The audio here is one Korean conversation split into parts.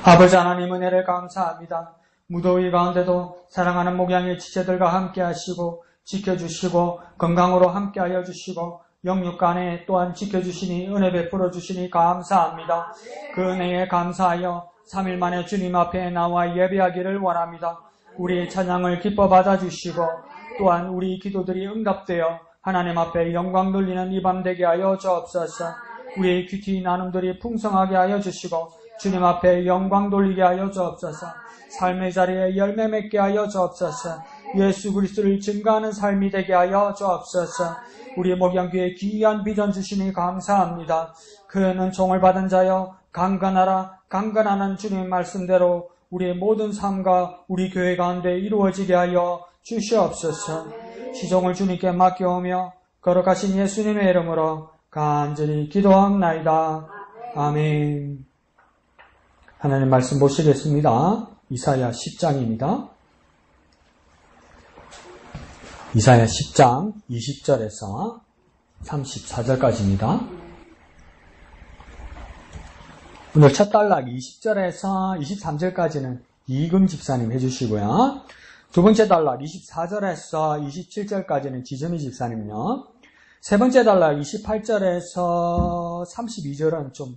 아버지 하나님 은혜를 감사합니다. 무더위 가운데도 사랑하는 목양의 지체들과 함께 하시고 지켜주시고 건강으로 함께 하여 주시고 영육간에 또한 지켜주시니 은혜 베풀어 주시니 감사합니다. 그 은혜에 감사하여 3일 만에 주님 앞에 나와 예배하기를 원합니다. 우리의 찬양을 기뻐 받아주시고 또한 우리 기도들이 응답되어 하나님 앞에 영광 돌리는 이 밤 되게 하여 주옵소서. 우리의 큐티 나눔들이 풍성하게 하여 주시고 주님 앞에 영광 돌리게 하여 주옵소서. 삶의 자리에 열매 맺게 하여 주옵소서. 예수 그리스도를 증거하는 삶이 되게 하여 주옵소서. 우리 목양교회 귀한 비전 주시니 감사합니다. 그는 종을 받은 자여 강건하라. 강건하는 주님의 말씀대로 우리의 모든 삶과 우리 교회 가운데 이루어지게 하여 주시옵소서. 시종을 주님께 맡겨오며 거룩하신 예수님의 이름으로 간절히 기도합나이다. 아멘. 하나님 말씀 보시겠습니다. 이사야 10장입니다. 이사야 10장 20절에서 34절까지입니다. 오늘 첫 단락 20절에서 23절까지는 이금 집사님 해주시고요. 두 번째 단락 24절에서 27절까지는 지점이 집사님요. 세 번째 단락 28절에서 32절은 좀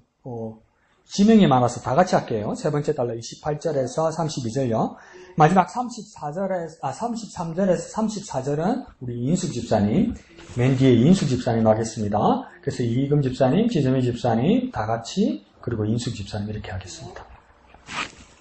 지명이 많아서 다 같이 할게요. 세 번째 단락 28절에서 32절요. 마지막 33절에서 34절은 우리 인숙 집사님, 맨 뒤에 인숙 집사님 하겠습니다. 그래서 이금 집사님, 지점이 집사님 다 같이 그리고 인숙 집사님 이렇게 하겠습니다.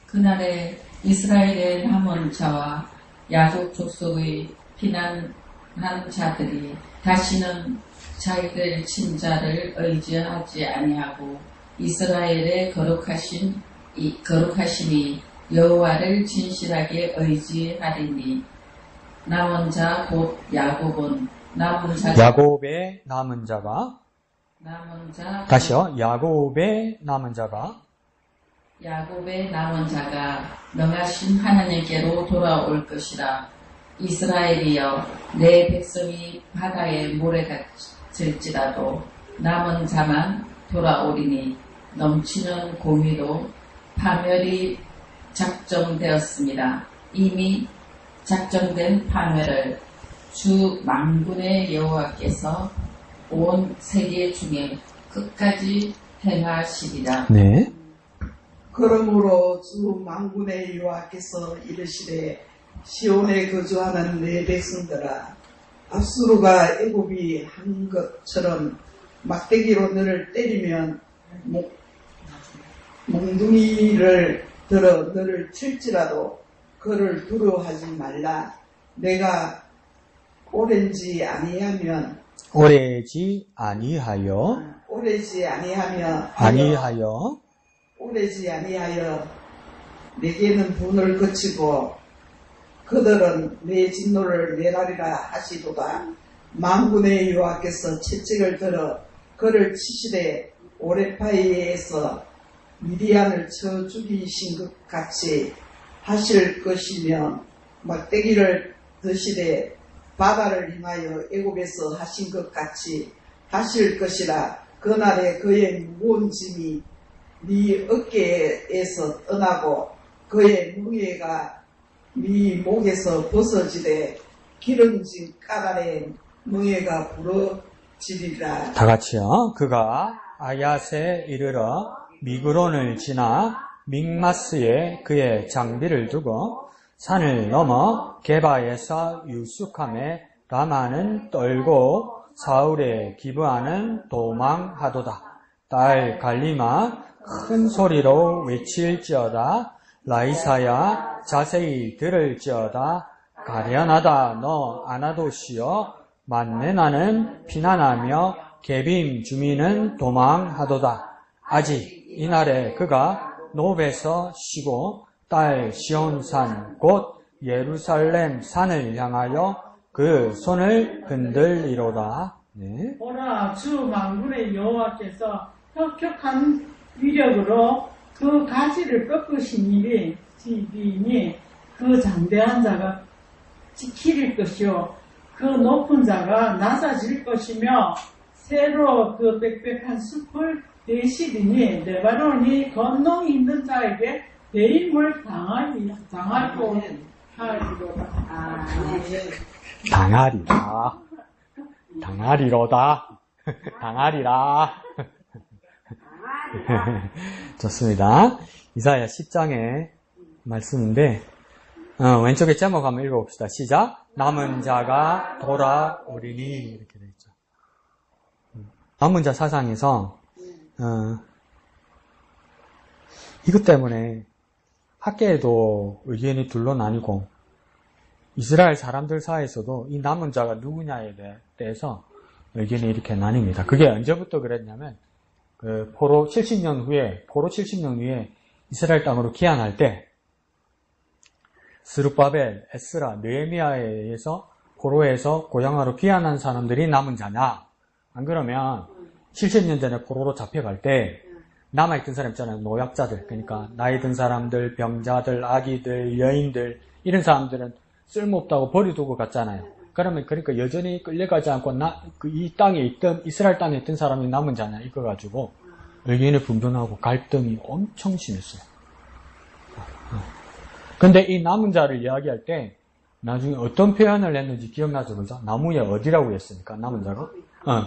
그날에 이스라엘의 남은 자와 야곱 족속의 피난한 자들이 다시는 자기들 친자를 의지하지 아니하고 이스라엘의 거룩하심이 여호와를 진실하게 의지하리니 남은 자 곧 야곱은 야곱의 남은 자가 다시요. 야곱의 남은 자가 명하신 하나님께로 돌아올 것이라. 이스라엘이여 내 백성이 바다에 모래같을지라도 남은 자만 돌아오리니 넘치는 공의로 파멸이 작정되었습니다. 이미 작정된 파멸을 주 만군의 여호와께서 온 세계 중에 끝까지 행하시리라. 네. 그러므로 주 만군의 여호와께서 이르시되 시온에 거주하는 내 백성들아, 압수르가 애굽이 한 것처럼 막대기로 너를 때리면 몽둥이를 들어 너를 칠지라도 그를 두려워하지 말라. 내가 오래지 아니하여 내게는 분을 거치고 그들은 내 진노를 내라리라 하시도다. 만군의 여호와께서 채찍을 들어 그를 치시되 오레파이에서 미디안을 쳐 죽이신 것 같이 하실 것이며 막대기를 드시되 바다를 향하여 애굽에서 하신 것 같이 하실 것이라. 그날에 그의 무거운 짐이 네 어깨에서 떠나고 그의 무게가 네 목에서 벗어지되 기름진 까닭에 무게가 부러지리라. 다 같이요. 그가 아얏에 이르러 미그론을 지나 믹마스에 그의 장비를 두고 산을 넘어 게바에서 유숙함에 라마는 떨고 사울의 기브아는 도망하도다. 딸 갈리마 큰 소리로 외칠지어다. 라이사야 자세히 들을지어다. 가련하다 너 아나도시여 만메나는 피난하며 게빔 주민은 도망하도다. 아직 이날에 그가 노베에서 쉬고 딸 시온산 곧 예루살렘 산을 향하여 그 손을 흔들리로다. 네. 보라 주 만군의 여호와께서 혁혁한 위력으로 그 가지를 꺾으시니 그 장대한 자가 지킬 것이요 그 높은 자가 낮아질 것이며 새로 그 빽빽한 숲을 대시리니 레바논이 권능이 있는 자에게 배임을 당하고 하리로다. 당하리라. 당하리로다. 당하리라. 좋습니다. 이사야 10장의 말씀인데, 왼쪽에 제목 한번 읽어봅시다. 시작. 남은 자가 돌아오리니. 이렇게 되어 있죠. 남은 자 사상에서, 이것 때문에 학계에도 의견이 둘로 나뉘고, 이스라엘 사람들 사이에서도 이 남은 자가 누구냐에 대해서 의견이 이렇게 나뉩니다. 그게 언제부터 그랬냐면, 포로 70년 후에 이스라엘 땅으로 귀환할 때, 스룹바벨, 에스라, 느헤미야에 의해서 포로에서 고향으로 귀환한 사람들이 남은 자냐? 안 그러면 70년 전에 포로로 잡혀갈 때 남아있던 사람 있잖아요. 노약자들, 그러니까 나이 든 사람들, 병자들, 아기들, 여인들 이런 사람들은 쓸모없다고 버려두고 갔잖아요. 그러니까 여전히 끌려가지 않고 이 땅에 있던 이스라엘 땅에 있던 사람이 남은 자냐 이거 가지고 의견이 분분하고 갈등이 엄청 심했어요. 근데 이 남은 자를 이야기할 때 나중에 어떤 표현을 했는지 기억나죠? 그죠? 나무에 어디라고 했습니까? 남은 자가?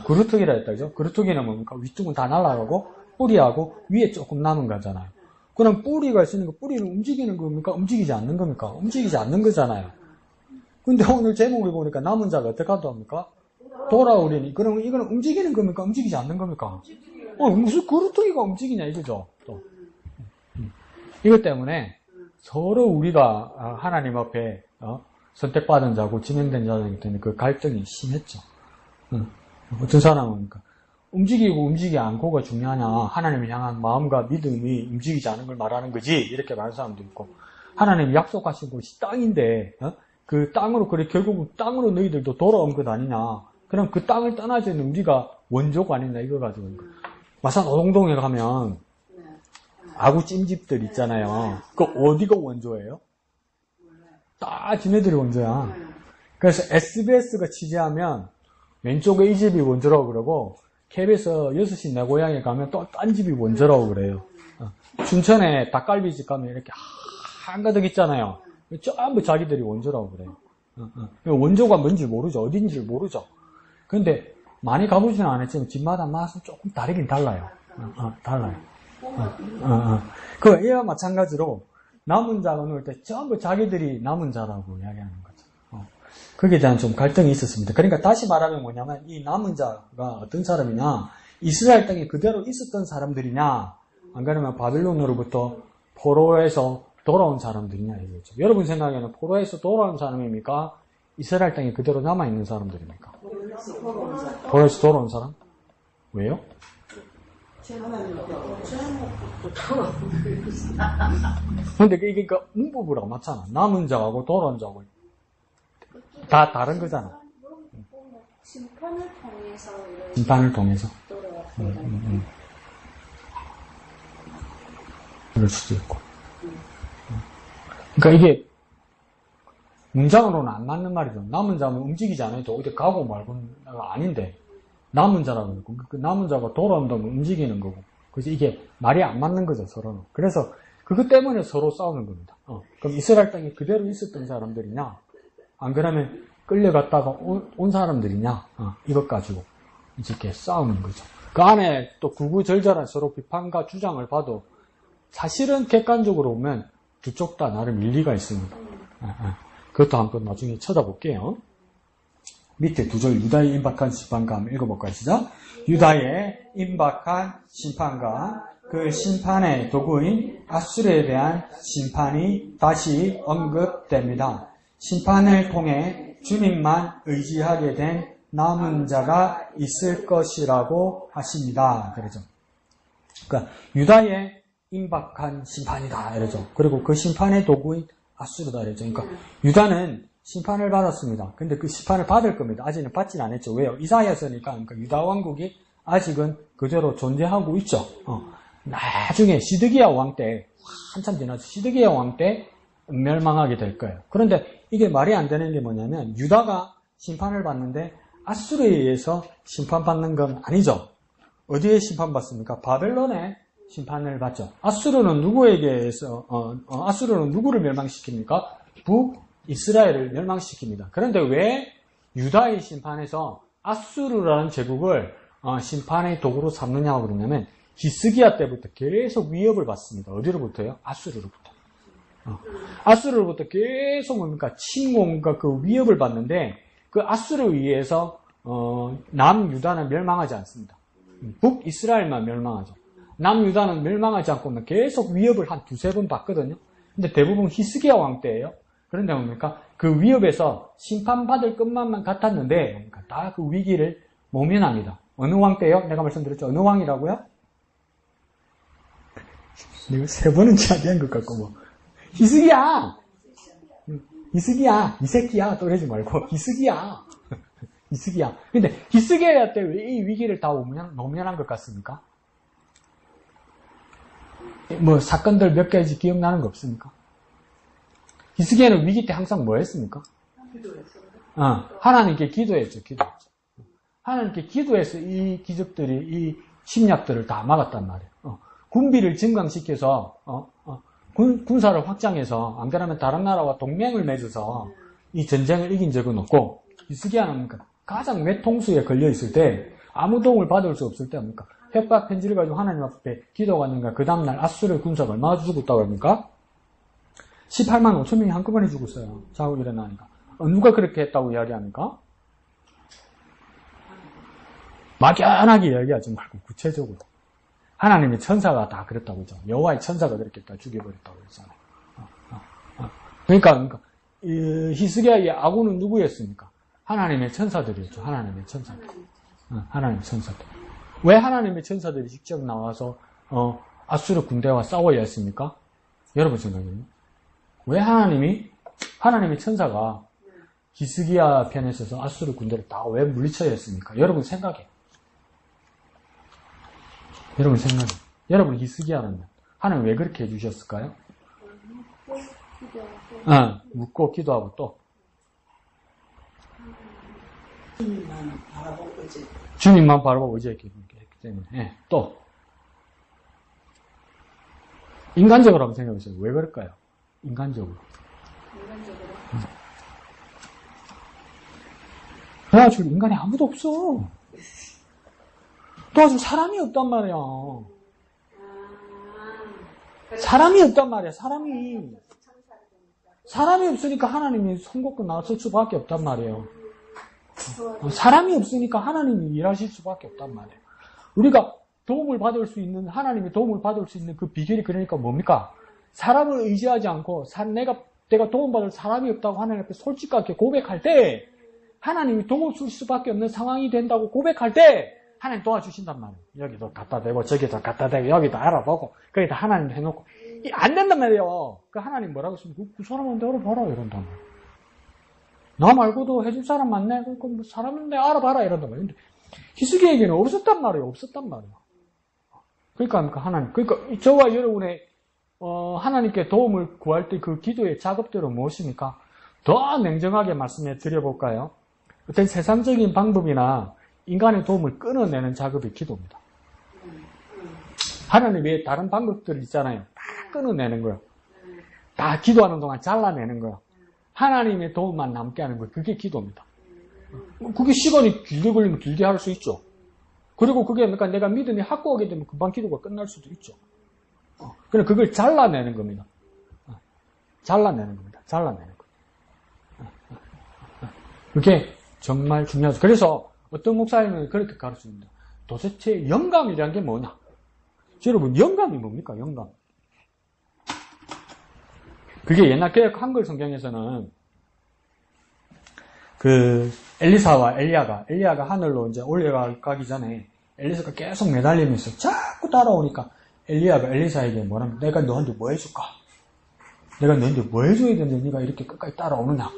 그루터기라 했다. 그죠? 그루터기는 뭡니까? 위쪽은 다 날아가고 뿌리하고 위에 조금 남은 거잖아요. 그럼 뿌리가 있으니까 뿌리는 움직이는 겁니까? 움직이지 않는 겁니까? 움직이지 않는 거잖아요. 근데 오늘 제목을 보니까 남은 자가 어떻게 합니까? 돌아오리니. 그럼 이거는 움직이는 겁니까? 움직이지 않는 겁니까? 무슨 그루터기가 움직이냐 이거죠. 또. 이것 때문에 서로 우리가 하나님 앞에 선택받은 자고 지명된 자이기 때문에 그 갈등이 심했죠. 어떤 사람은 움직이고 움직이지 않고가 중요하냐, 하나님을 향한 마음과 믿음이 움직이지 않은 걸 말하는 거지 이렇게 말하는 사람도 있고, 하나님이 약속하신 곳이 땅인데 그 땅으로 그래 결국은 땅으로 너희들도 돌아온 것 아니냐, 그럼 그 땅을 떠나지 않는 우리가 원조가 아니냐 이거 가지고. 마산 오동동에 가면 아구 찜집들 있잖아요. 그 어디가 원조예요? 다 지네들이 원조야. 그래서 SBS가 취재하면 왼쪽에 이 집이 원조라고 그러고, KBS 6시 내 고향에 가면 또 딴 집이 원조라고 그래요. 춘천에 닭갈비집 가면 이렇게 한가득 있잖아요. 전부 자기들이 원조라고 그래요. 원조가 뭔지 모르죠. 어딘지 모르죠. 근데 많이 가보지는 않았지만 집마다 맛은 조금 다르긴 달라요. 달라요. 이와 마찬가지로 남은 자가 놓을 때 전부 자기들이 남은 자라고 이야기하는 거죠. 거기에 대한 좀 갈등이 있었습니다. 그러니까 다시 말하면 뭐냐면 이 남은 자가 어떤 사람이냐, 이스라엘 땅에 그대로 있었던 사람들이냐, 안 그러면 바빌론으로부터 포로에서 돌아온 사람들이냐 이거죠. 여러분 생각에는 포로에서 돌아온 사람입니까? 이스라엘 땅에 그대로 남아있는 사람들입니까? 포로에서 돌아온 사람? 왜요? 근데 이게 문법이랑 맞잖아. 남은 자하고 돌아온 자하고 다 다른 거잖아. 심판을 통해서 그럴 수도 있고. 그러니까 이게 문장으로는 안 맞는 말이죠. 남은 자면 움직이지 않아도 어디 가고 말고는 아닌데, 남은 자라고 그러고, 그 남은 자가 돌아온다면 움직이는 거고. 그래서 이게 말이 안 맞는 거죠, 서로는. 그래서 그것 때문에 서로 싸우는 겁니다. 그럼 이스라엘 땅에 그대로 있었던 사람들이냐, 안 그러면 끌려갔다가 온 사람들이냐, 이것 가지고 이렇게 싸우는 거죠. 그 안에 또 구구절절한 서로 비판과 주장을 봐도 사실은 객관적으로 보면 두 쪽 다 나름 일리가 있습니다. 그것도 한번 나중에 찾아볼게요. 밑에 두 절, 유다의 임박한 심판가 한번 읽어볼까요? 시작. 유다의 임박한 심판가, 그 심판의 도구인 아수르에 대한 심판이 다시 언급됩니다. 심판을 통해 주님만 의지하게 된 남은 자가 있을 것이라고 하십니다. 그러죠. 그러니까 유다의 임박한 심판이다 이러죠. 그리고 그 심판의 도구인 아수르다 이러죠. 그러니까 유다는 심판을 받았습니다. 근데 그 심판을 받을 겁니다. 아직은 받지는 않았죠. 왜요? 이사야서니까. 그러니까 유다 왕국이 아직은 그대로 존재하고 있죠. 나중에 시드기야 왕 때, 한참 지나서 시드기야 왕 때 멸망하게 될 거예요. 그런데 이게 말이 안 되는 게 뭐냐면, 유다가 심판을 받는데 아수르에 의해서 심판받는 건 아니죠. 어디에 심판받습니까? 바벨론에 심판을 받죠. 아수르는 누구에게서 아수르는 누구를 멸망시킵니까? 북이스라엘을 멸망시킵니다. 그런데 왜 유다의 심판에서 아수르라는 제국을 심판의 도구로 삼느냐고 그러냐면 히스기야 때부터 계속 위협을 받습니다. 어디로부터요? 아수르로부터. 아수르로부터 계속 뭡니까? 침공과 그 위협을 받는데 그 아수르에 의해서 남유다는 멸망하지 않습니다. 북이스라엘만 멸망하죠. 남유다는 멸망하지 않고 계속 위협을 한 두세 번 받거든요. 근데 대부분 히스기야 왕 때예요. 그런데 뭡니까? 그 위협에서 심판받을 것만 같았는데 다 그 위기를 모면합니다. 어느 왕 때요? 내가 말씀드렸죠. 어느 왕이라고요? 내가 세 번은 이야기한 것 같고 뭐 히스기야! 히스기야! 이 새끼야! 또 이러지 말고 히스기야! 히스기야. 근데 히스기야 때 왜 이 위기를 다 모면한 것 같습니까? 뭐 사건들 몇 가지 기억나는 거 없습니까? 히스기야는 위기 때 항상 뭐 했습니까? 하나님께 기도했죠. 하나님께 기도해서 이 기적들이, 이 침략들을 다 막았단 말이에요. 군비를 증강시켜서, 군사를 확장해서, 안 그러면 다른 나라와 동맹을 맺어서 이 전쟁을 이긴 적은 없고, 히스기야는 가장 외통수에 걸려있을 때, 아무 도움을 받을 수 없을 때 합니까? 협박 편지를 가지고 하나님 앞에 기도가 있는가, 그 다음날 아수르 군사가 얼마나 죽었다고 합니까? 18만 5천 명이 한꺼번에 죽었어요. 자고 일어나니까. 누가 그렇게 했다고 이야기합니까? 막연하게 이야기하지 말고 구체적으로. 하나님의 천사가 다 그랬다고 했죠. 여호와의 천사가 그렇게 다 죽여버렸다고 했잖아요. 그러니까 히스기야의 아군은 누구였습니까? 하나님의 천사들이었죠. 하나님의 천사들. 하나님의 천사들. 왜 하나님의 천사들이 직접 나와서 아수르 군대와 싸워야 했습니까? 여러분 생각에는? 왜 하나님의 천사가 히스기야 편에 있어서 아수르 군대를 다 왜 물리쳐야 했습니까? 여러분 생각해. 여러분 히스기야는 하나님 왜 그렇게 해주셨을까요? 묻고 기도하고 또 주님만 바라보고 의지했기 때문에 또 인간적으로 한번 생각해보세요. 왜 그럴까요? 인간적으로. 그래가지고 인간이 아무도 없어. 도와줄 사람이 없단 말이야. 사람이 없단 말이야. 사람이 없으니까 하나님이 선곡도 나설 수밖에 없단 말이에요. 사람이 없으니까 하나님이 일하실 수밖에 없단 말이에요. 우리가 도움을 받을 수 있는, 하나님의 도움을 받을 수 있는 그 비결이 그러니까 뭡니까? 사람을 의지하지 않고 내가 도움받을 사람이 없다고 하나님 앞에 솔직하게 고백할 때 하나님이 도와줄 수밖에 없는 상황이 된다고 고백할 때 하나님 도와주신단 말이에요. 여기도 갖다 대고 저기도 갖다 대고 여기도 알아보고 거기다 하나님 해놓고 안 된단 말이에요. 그 하나님 뭐라고 했으면 그 사람한테 알아봐라 이런단 말이에요. 나 말고도 해줄 사람 많네. 그러니까 뭐 사람인데 알아봐라 이런단 말이에요. 근데 히스기야에게는 없었단 말이에요. 그러니까 하나님, 그러니까 저와 여러분의 하나님께 도움을 구할 때 그 기도의 작업들은 무엇입니까? 더 냉정하게 말씀해 드려볼까요? 어떤 세상적인 방법이나 인간의 도움을 끊어내는 작업이 기도입니다. 하나님 외에 다른 방법들 있잖아요. 다 끊어내는 거예요. 다 기도하는 동안 잘라내는 거예요. 하나님의 도움만 남게 하는 거예요. 그게 기도입니다. 그게 시간이 길게 걸리면 길게 할 수 있죠. 그리고 그게 그러니까 내가 믿음이 확고하게 되면 금방 기도가 끝날 수도 있죠. 그럼 그걸 잘라내는 겁니다. 잘라내는 거. 그게 정말 중요하죠. 그래서 어떤 목사님은 그렇게 가르칩니다. 도대체 영감이란 게 뭐냐? 여러분, 영감이 뭡니까? 영감. 그게 옛날 개혁 한글 성경에서는 그 엘리사와 엘리야가 하늘로 이제 올라가기 전에 엘리사가 계속 매달리면서 자꾸 따라오니까 엘리야가 엘리사에게 뭐라면 내가 너한테 뭐 해줄까? 내가 너한테 뭐 해줘야 되는데 네가 이렇게 끝까지 따라오느냐?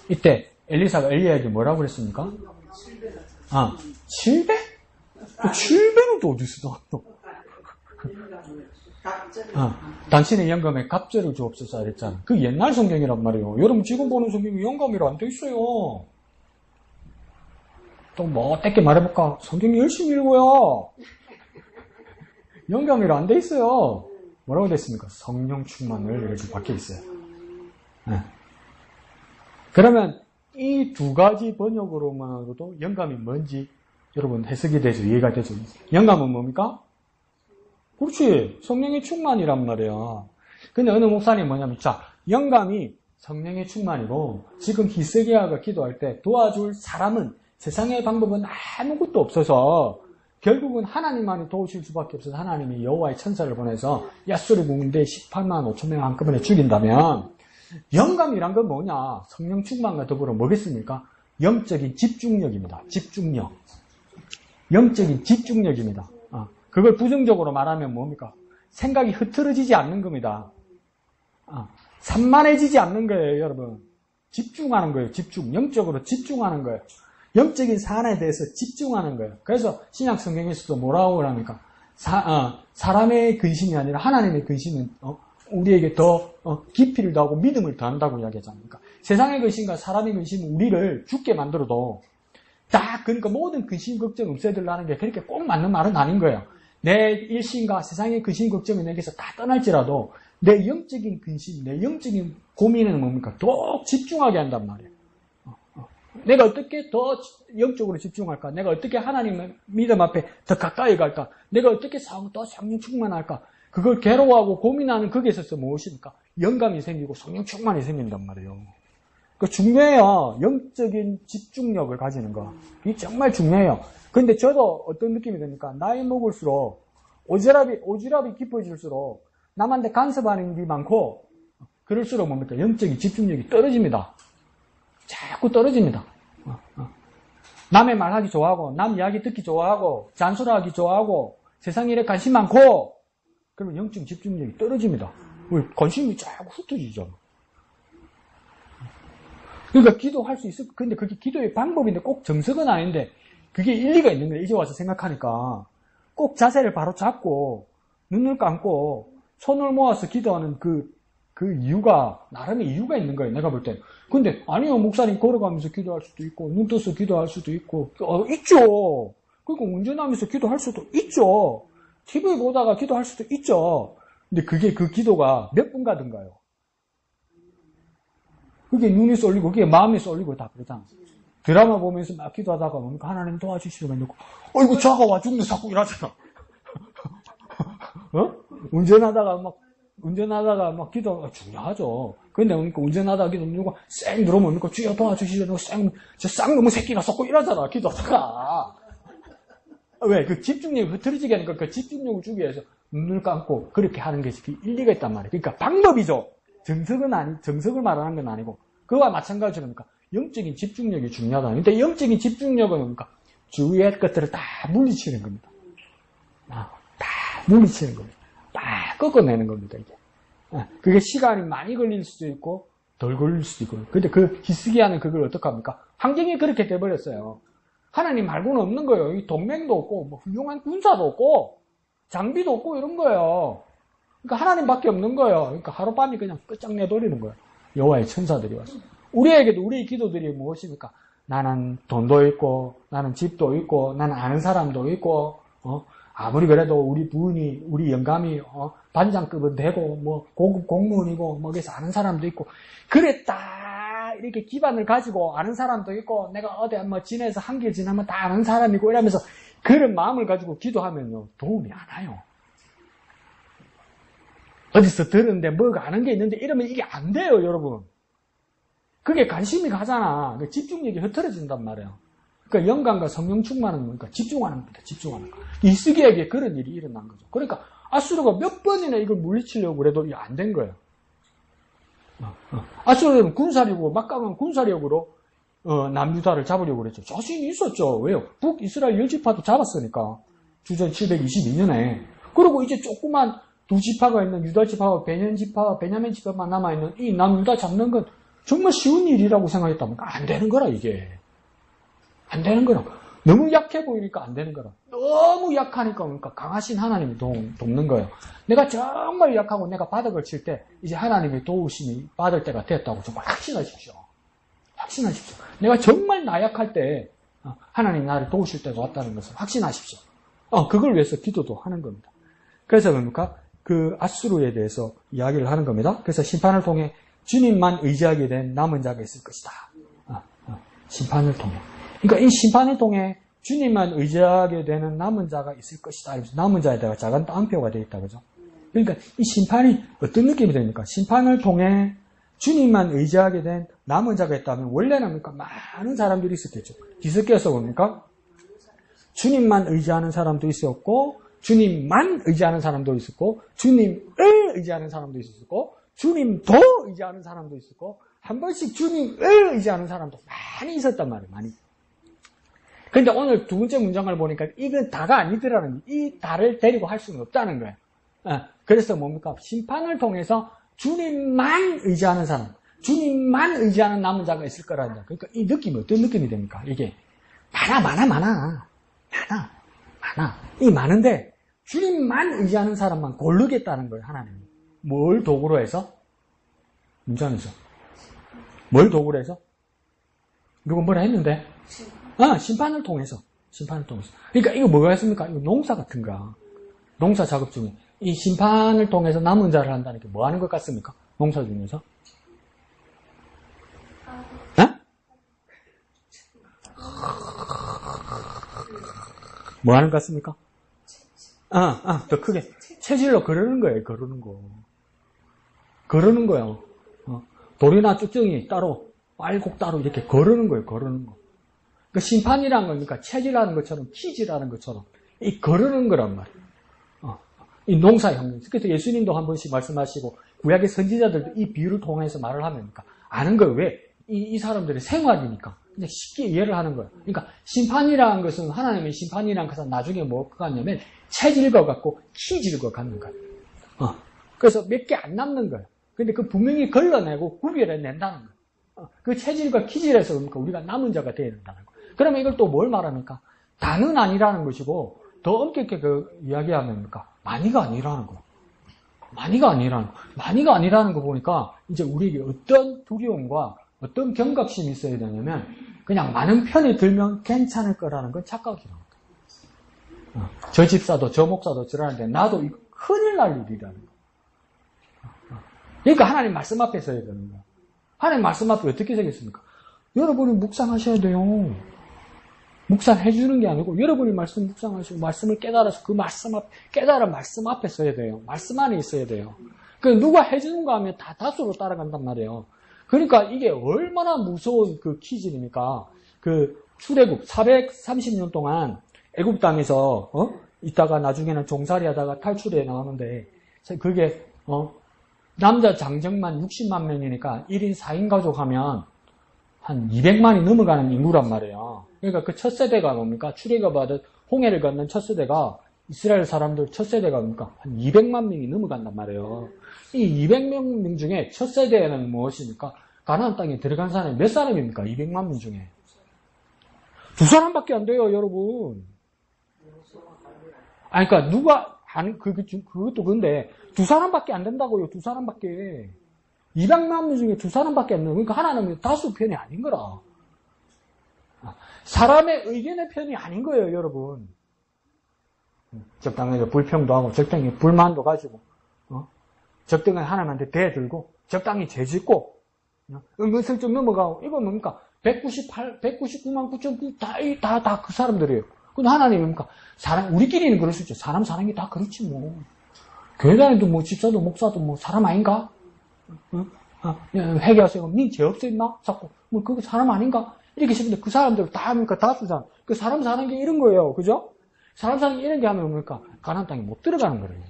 이때 엘리사가 엘리야에게 뭐라고 그랬습니까? 7배? 7배는 또 어디서 나왔노? 당신의 영감에 갑절을 주옵소서 그랬잖아. 그 옛날 성경이란 말이에요. 여러분 지금 보는 성경이 영감이라 안 돼 있어요. 또 뭐 어떻게 말해볼까? 성경 열심히 읽어요. 영감이로 안 돼 있어요. 뭐라고 됐습니까? 성령 충만을 이렇게 박혀 있어요. 네. 그러면 이 두 가지 번역으로만으로도 영감이 뭔지 여러분 해석이 되죠. 이해가 되죠. 영감은 뭡니까? 그렇지. 성령의 충만이란 말이야. 근데 어느 목사님이 뭐냐면, 자, 영감이 성령의 충만이고, 지금 히스기야가 기도할 때 도와줄 사람은 세상의 방법은 아무것도 없어서, 결국은 하나님만이 도우실 수밖에 없어서 하나님이 여호와의 천사를 보내서 야수르 군대 18만 5천 명 한꺼번에 죽인다면, 영감이란 건 뭐냐? 성령 충만과 더불어 뭐겠습니까? 영적인 집중력입니다. 집중력. 영적인 집중력입니다. 그걸 부정적으로 말하면 뭡니까? 생각이 흐트러지지 않는 겁니다. 산만해지지 않는 거예요, 여러분. 집중하는 거예요, 집중. 영적으로 집중하는 거예요. 영적인 사안에 대해서 집중하는 거예요. 그래서 신약 성경에서도 뭐라고 합니까? 사람의 근심이 아니라 하나님의 근심은 우리에게 더 깊이를 더하고 믿음을 더한다고 이야기하지 않습니까? 세상의 근심과 사람의 근심은 우리를 죽게 만들어도 그러니까 모든 근심, 걱정 없애달라는 게 그렇게 꼭 맞는 말은 아닌 거예요. 내 일신과 세상의 근심, 걱정이 내게서 다 떠날지라도 내 영적인 근심, 내 영적인 고민은 뭡니까? 더 집중하게 한단 말이에요. 내가 어떻게 더 영적으로 집중할까? 내가 어떻게 하나님의 믿음 앞에 더 가까이 갈까? 내가 어떻게 더 성령 충만할까? 그걸 괴로워하고 고민하는 거기에 있어서 무엇입니까? 영감이 생기고 성령 충만이 생긴단 말이에요. 그 중요해요. 영적인 집중력을 가지는 거. 이게 정말 중요해요. 근데 저도 어떤 느낌이 듭니까? 나이 먹을수록 오지랖이 깊어질수록 남한테 간섭하는 게 많고 그럴수록 뭡니까? 영적인 집중력이 떨어집니다. 자꾸 떨어집니다. 남의 말하기 좋아하고 남 이야기 듣기 좋아하고 잔소리하기 좋아하고 세상 일에 관심 많고 그러면 영적 집중력이 떨어집니다. 관심이 자꾸 흩어지죠. 그러니까 기도할 수 있을, 근데 그게 기도의 방법인데 꼭 정석은 아닌데 그게 일리가 있는 거예요. 이제 와서 생각하니까. 꼭 자세를 바로 잡고 눈을 감고 손을 모아서 기도하는 그 이유가 나름의 이유가 있는 거예요. 내가 볼 때. 근데 아니요, 목사님 걸어가면서 기도할 수도 있고 눈 떠서 기도할 수도 있고 있죠. 그리고 운전하면서 기도할 수도 있죠. TV 보다가 기도할 수도 있죠. 근데 그게 그 기도가 몇 분 가든가요? 그게 눈이 쏠리고 그게 마음이 쏠리고 다 그러잖아. 드라마 보면서 막 기도하다가 뭡니까? 하나님 도와주시면 놓고 어이구 저가 와 죽네 자꾸 이러잖아. 운전하다가 막 기도가 중요하죠. 근데 뭡니까? 운전하다가 기도 누가 쌩 들어오면 주여 도와주시려고 저 쌍놈의 새끼가 썩고 이러잖아. 기도하다가. 왜? 그 집중력이 흐트러지게 하니까 그 집중력을 주기 위해서 눈을 감고 그렇게 하는 게 일리가 있단 말이에요. 그러니까 방법이죠. 정석을 말하는 건 아니고 그와 마찬가지로 그러니까 영적인 집중력이 중요하다. 근데 영적인 집중력은 뭡니까? 주위의 것들을 다 물리치는 겁니다. 다 물리치는 겁니다. 다 꺾어내는 겁니다. 이게. 그게 시간이 많이 걸릴 수도 있고 덜 걸릴 수도 있고. 근데 그 히스기야는 그걸 어떻게 합니까? 환경이 그렇게 돼버렸어요. 하나님 말고는 없는 거예요. 이 동맹도 없고 뭐 훌륭한 군사도 없고 장비도 없고 이런 거예요. 그러니까 하나님밖에 없는 거예요. 그러니까 하룻밤이 그냥 끝장내버리는 거예요. 여호와의 천사들이 와서. 우리에게도 우리의 기도들이 무엇입니까? 나는 돈도 있고 나는 집도 있고 나는 아는 사람도 있고 아무리 그래도 우리 부인이 우리 영감이 반장급은 되고 뭐 고급 공무원이고 뭐 그래서 아는 사람도 있고 그랬다 이렇게 기반을 가지고 아는 사람도 있고 내가 어디 한번 지내서 한 길 지나면 다 아는 사람이고 이러면서 그런 마음을 가지고 기도하면 도움이 안 와요. 어디서 들었는데 뭐가 아는 게 있는데 이러면 이게 안 돼요, 여러분. 그게 관심이 가잖아. 집중력이 흐트러진단 말이에요. 그러니까 영감과 성령 충만은 뭡니까? 집중하는 겁니다. 집중하는 거. 히스기야에게 그런 일이 일어난 거죠. 그러니까 아수르가 몇 번이나 이걸 물리치려고 그래도 이게 안 된 거예요. 아수르는 군사력으로 막강한 군사력으로 남유다를 잡으려고 그랬죠. 자신이 있었죠. 왜요? 북이스라엘 10지파도 잡았으니까. 주전 722년에. 그리고 이제 조그만 두 지파가 있는 유다 지파와 베냐민 지파만 남아있는 이 남유다 잡는 건 정말 쉬운 일이라고 생각했다면 안 되는 거라, 이게. 안 되는 거라. 너무 약해 보이니까 안 되는 거라. 너무 약하니까 그러니까 강하신 하나님이 돕는 거예요. 내가 정말 약하고 내가 바닥을 칠 때 이제 하나님의 도우심이 받을 때가 됐다고 정말 확신하십시오. 확신하십시오. 내가 정말 나약할 때 하나님 나를 도우실 때가 왔다는 것을 확신하십시오. 그걸 위해서 기도도 하는 겁니다. 그래서 뭡니까? 그 앗수르에 대해서 이야기를 하는 겁니다. 그래서 심판을 통해 주님만 의지하게 된 남은 자가 있을 것이다. 심판을 통해. 그러니까 이 심판을 통해 주님만 의지하게 되는 남은 자가 있을 것이다. 남은 자에다가 작은 따옴표가 되어 있다. 그죠? 그러니까 이 심판이 어떤 느낌이 됩니까? 심판을 통해 주님만 의지하게 된 남은 자가 있다면 원래는 뭡니까? 많은 사람들이 있었겠죠. 뒤섞여서 뭡니까? 주님만 의지하는 사람도 있었고, 주님만 의지하는 사람도 있었고, 주님을 의지하는 사람도 있었고, 주님도 의지하는 사람도 있었고, 한 번씩 주님을 의지하는 사람도 많이 있었단 말이에요. 많이. 그런데 오늘 두 번째 문장을 보니까 이건 다가 아니더라는 거예요. 이 다를 데리고 할 수는 없다는 거예요. 그래서 뭡니까? 심판을 통해서 주님만 의지하는 사람, 주님만 의지하는 남은 자가 있을 거라는 거예요. 그러니까 이 느낌이 어떤 느낌이 됩니까? 이게 많아. 이 많은데 주님만 의지하는 사람만 고르겠다는 거예요. 하나님이. 뭘 도구로 해서? 문장에서. 뭘 도구로 해서? 누가 뭐라 했는데? 심판을 통해서. 그러니까 이거 뭐가 있습니까? 이거 농사 같은 거야. 농사 작업 중에. 이 심판을 통해서 남은 자를 한다는 게 뭐 하는 것 같습니까? 농사 중에서? 뭐 하는 것 같습니까? 더 크게. 체질로 거르는 거예요, 거르는 거예요. 돌이나 쭉정이 따로, 알곡 따로 이렇게 거르는 거예요, 그 심판이라는 겁니까? 체질하는 것처럼, 키질하는 것처럼, 이 거르는 거란 말이에요. 이 농사의 형님. 그래서 예수님도 한 번씩 말씀하시고, 구약의 선지자들도 이 비유를 통해서 말을 하면, 아는 거예요. 왜? 이 사람들의 생활이니까. 그냥 쉽게 이해를 하는 거예요. 그러니까, 심판이라는 것은, 하나님의 심판이라는 것은 나중에 뭐가 같냐면, 체질과 같고, 키질과 같는 거예요. 그래서 몇 개 안 남는 거예요. 근데 그 분명히 걸러내고 구별해낸다는 거예요. 그 체질과 키질에서 그러니까 우리가 남은 자가 되어야 된다는 거예요. 그러면 이걸 또 뭘 말합니까? 다는 아니라는 것이고, 더 엄격하게 이야기하면 뭡니까? 많이가 아니라는 거. 많이가 아니라는 거 보니까 이제 우리에게 어떤 두려움과 어떤 경각심이 있어야 되냐면 그냥 많은 편이 들면 괜찮을 거라는 건 착각이라는 거예요. 저 집사도 저 목사도 저러는데 나도 이거 큰일 날 일이라는 거예요. 그러니까 하나님 말씀 앞에 서야 되는 거예요. 하나님 말씀 앞에 어떻게 서겠습니까? 여러분이 묵상하셔야 돼요. 묵상해주는 게 아니고 여러분이 말씀 묵상하시고 말씀을 깨달아서 그 말씀 깨달은 말씀 앞에 서야 돼요. 말씀 안에 있어야 돼요. 누가 해주는가 하면 다 다수로 따라간단 말이에요. 그러니까 이게 얼마나 무서운 그 키질입니까? 출애굽 430년 동안 애굽 땅에서 있다가 나중에는 종살이 하다가 탈출해 나오는데 그게 남자 장정만 60만 명이니까 1인 4인 가족 하면 한 200만이 넘어가는 인구란 말이에요. 그러니까 그 첫 세대가 뭡니까? 출애굽하듯 홍해를 건넌 첫 세대가 이스라엘 사람들 첫 세대가 뭡니까? 한 200만 명이 넘어간단 말이에요. 이 200명 중에 첫 세대에는 무엇입니까? 가나안 땅에 들어간 사람이 몇 사람입니까? 200만 명 중에. 2사람밖에 안 돼요, 여러분. 그러니까 누가 그것도 근데 2사람밖에 안 된다고요. 2사람밖에. 200만 명 중에 2사람밖에 안 돼요. 그러니까 하나님은 다수 편이 아닌 거라. 사람의 의견의 편이 아닌 거예요, 여러분. 적당히 불평도 하고, 적당히 불만도 가지고, 적당히 하나님한테 대들고, 적당히 죄짓고, 은근슬쩍 넘어가고, 이건 뭡니까? 199만 9,900, 다 그 사람들이에요. 근데 하나님이 뭡니까? 우리끼리는 그럴 수 있죠. 사람 사는 게 다 그렇지, 뭐. 교회 다니도 뭐, 집사도 목사도 뭐, 사람 아닌가? 회개하세요. 니 죄 없어 있나? 자꾸. 뭐, 그거 사람 아닌가? 이렇게 싶은데 그 사람들 다 합니까? 다수잖아. 그 사람 사는 게 이런 거예요. 그죠? 사람 사는 게 이런 게 하면 뭡니까? 가나안 땅에 못 들어가는 거예요.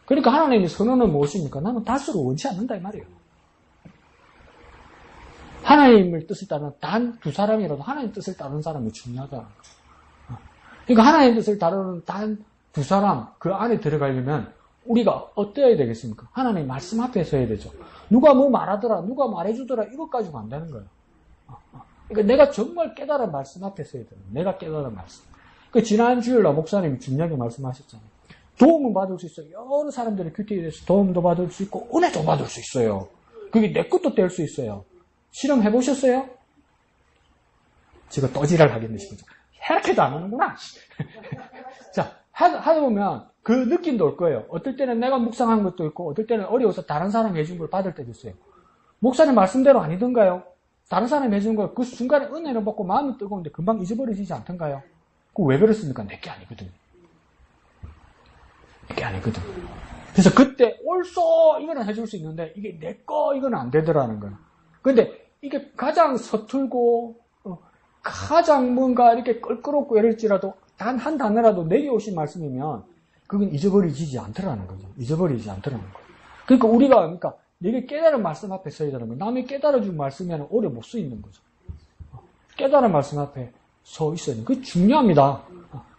그러니까 하나님의 선언은 무엇입니까? 나는 다수를 원치 않는다, 이 말이에요. 하나님의 뜻을 따르는 단 2사람이라도 하나님의 뜻을 따르는 사람이 중요하다. 그러니까 하나님의 뜻을 따르는 단 2사람, 그 안에 들어가려면 우리가 어때야 되겠습니까? 하나님 말씀 앞에 서야 되죠. 누가 뭐 말하더라, 누가 말해주더라, 이것 가지고 안 되는 거예요. 그러니까 내가 정말 깨달은 말씀 앞에 서야 돼요. 내가 깨달은 말씀. 지난 주일날 목사님이 중요하게 말씀하셨잖아요. 도움은 받을 수 있어요. 여러 사람들의 큐티에 대해서 도움도 받을 수 있고 은혜도 받을 수 있어요. 그게 내 것도 될 수 있어요. 실험해 보셨어요? 지금 또 지랄하겠네 싶어서. 이렇게도 안 하는구나. 자, 하다 보면 그 느낌도 올 거예요. 어떨 때는 내가 묵상한 것도 있고, 어떨 때는 어려워서 다른 사람이 해준 걸 받을 때도 있어요. 목사님 말씀대로 아니던가요? 다른 사람이 해준 걸 그 순간에 은혜를 받고 마음이 뜨거운데 금방 잊어버리지 않던가요? 그 왜 그랬습니까? 내게 아니거든. 내게 아니거든. 그래서 그때 옳소 이거는 해줄 수 있는데 이게 내 거 이건 안 되더라는 거야. 근데 이게 가장 서툴고 가장 뭔가 이렇게 껄끄럽고 이럴지라도 단 한 단어라도 내게 오신 말씀이면 그건 잊어버리지 않더라는 거죠. 잊어버리지 않더라는 거예요. 그러니까 우리가 그러니까 내게 깨달은 말씀 앞에 서야 되는 거예요. 남이 깨달아준 말씀에는 오래 못 서 있는 거죠. 깨달은 말씀 앞에 서 있어야 돼요. 그게 중요합니다.